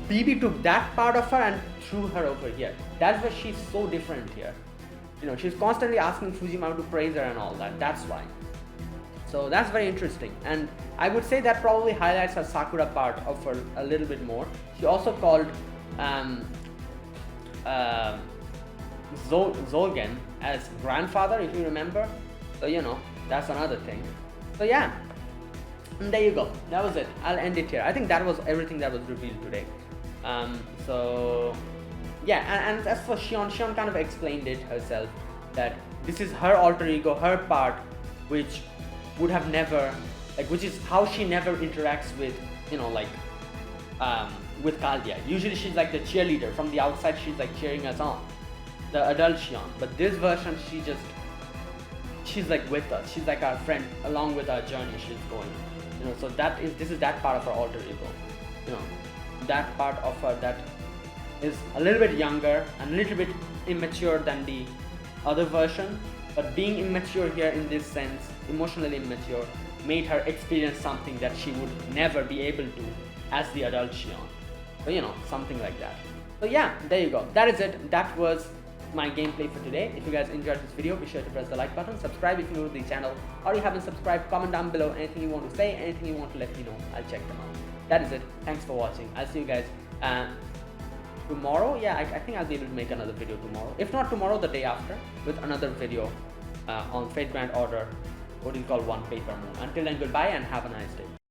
BB took that part of her and threw her over here. That's why she's so different here. You know, she's constantly asking Fujimaro to praise her and all that. That's why. So that's very interesting, and I would say that probably highlights her Sakura part of her a little bit more. She also called Zolgen as grandfather, if you remember. So, you know, that's another thing. So yeah, and there you go. That was it. I'll end it here. I think that was everything that was revealed today. So yeah, and as for Shion kind of explained it herself, that this is her alter ego, her part, which would have never, like, which is how she never interacts with, you know, like with Kaldia. Usually she's like the cheerleader. From the outside she's like cheering us on, the adult Shion. But this version, she's like with us. She's like our friend along with our journey she's going. You know, so this is that part of her alter ego. You know, that part of her that is a little bit younger and a little bit immature than the other version. But being immature here in this sense, emotionally immature, made her experience something that she would never be able to as the adult Shion. So, you know, something like that. So yeah, there you go. That is it. That was my gameplay for today. If you guys enjoyed this video, be sure to press the like button, subscribe if you're new to the channel, or you haven't subscribed, comment down below anything you want to say, anything you want to let me know. I'll check them out. That is it. Thanks for watching. I'll see you guys tomorrow. Yeah, I think I'll be able to make another video tomorrow. If not tomorrow, the day after, with another video on Fate Grand Order, OC1 Paper Moon. Until then, goodbye and have a nice day.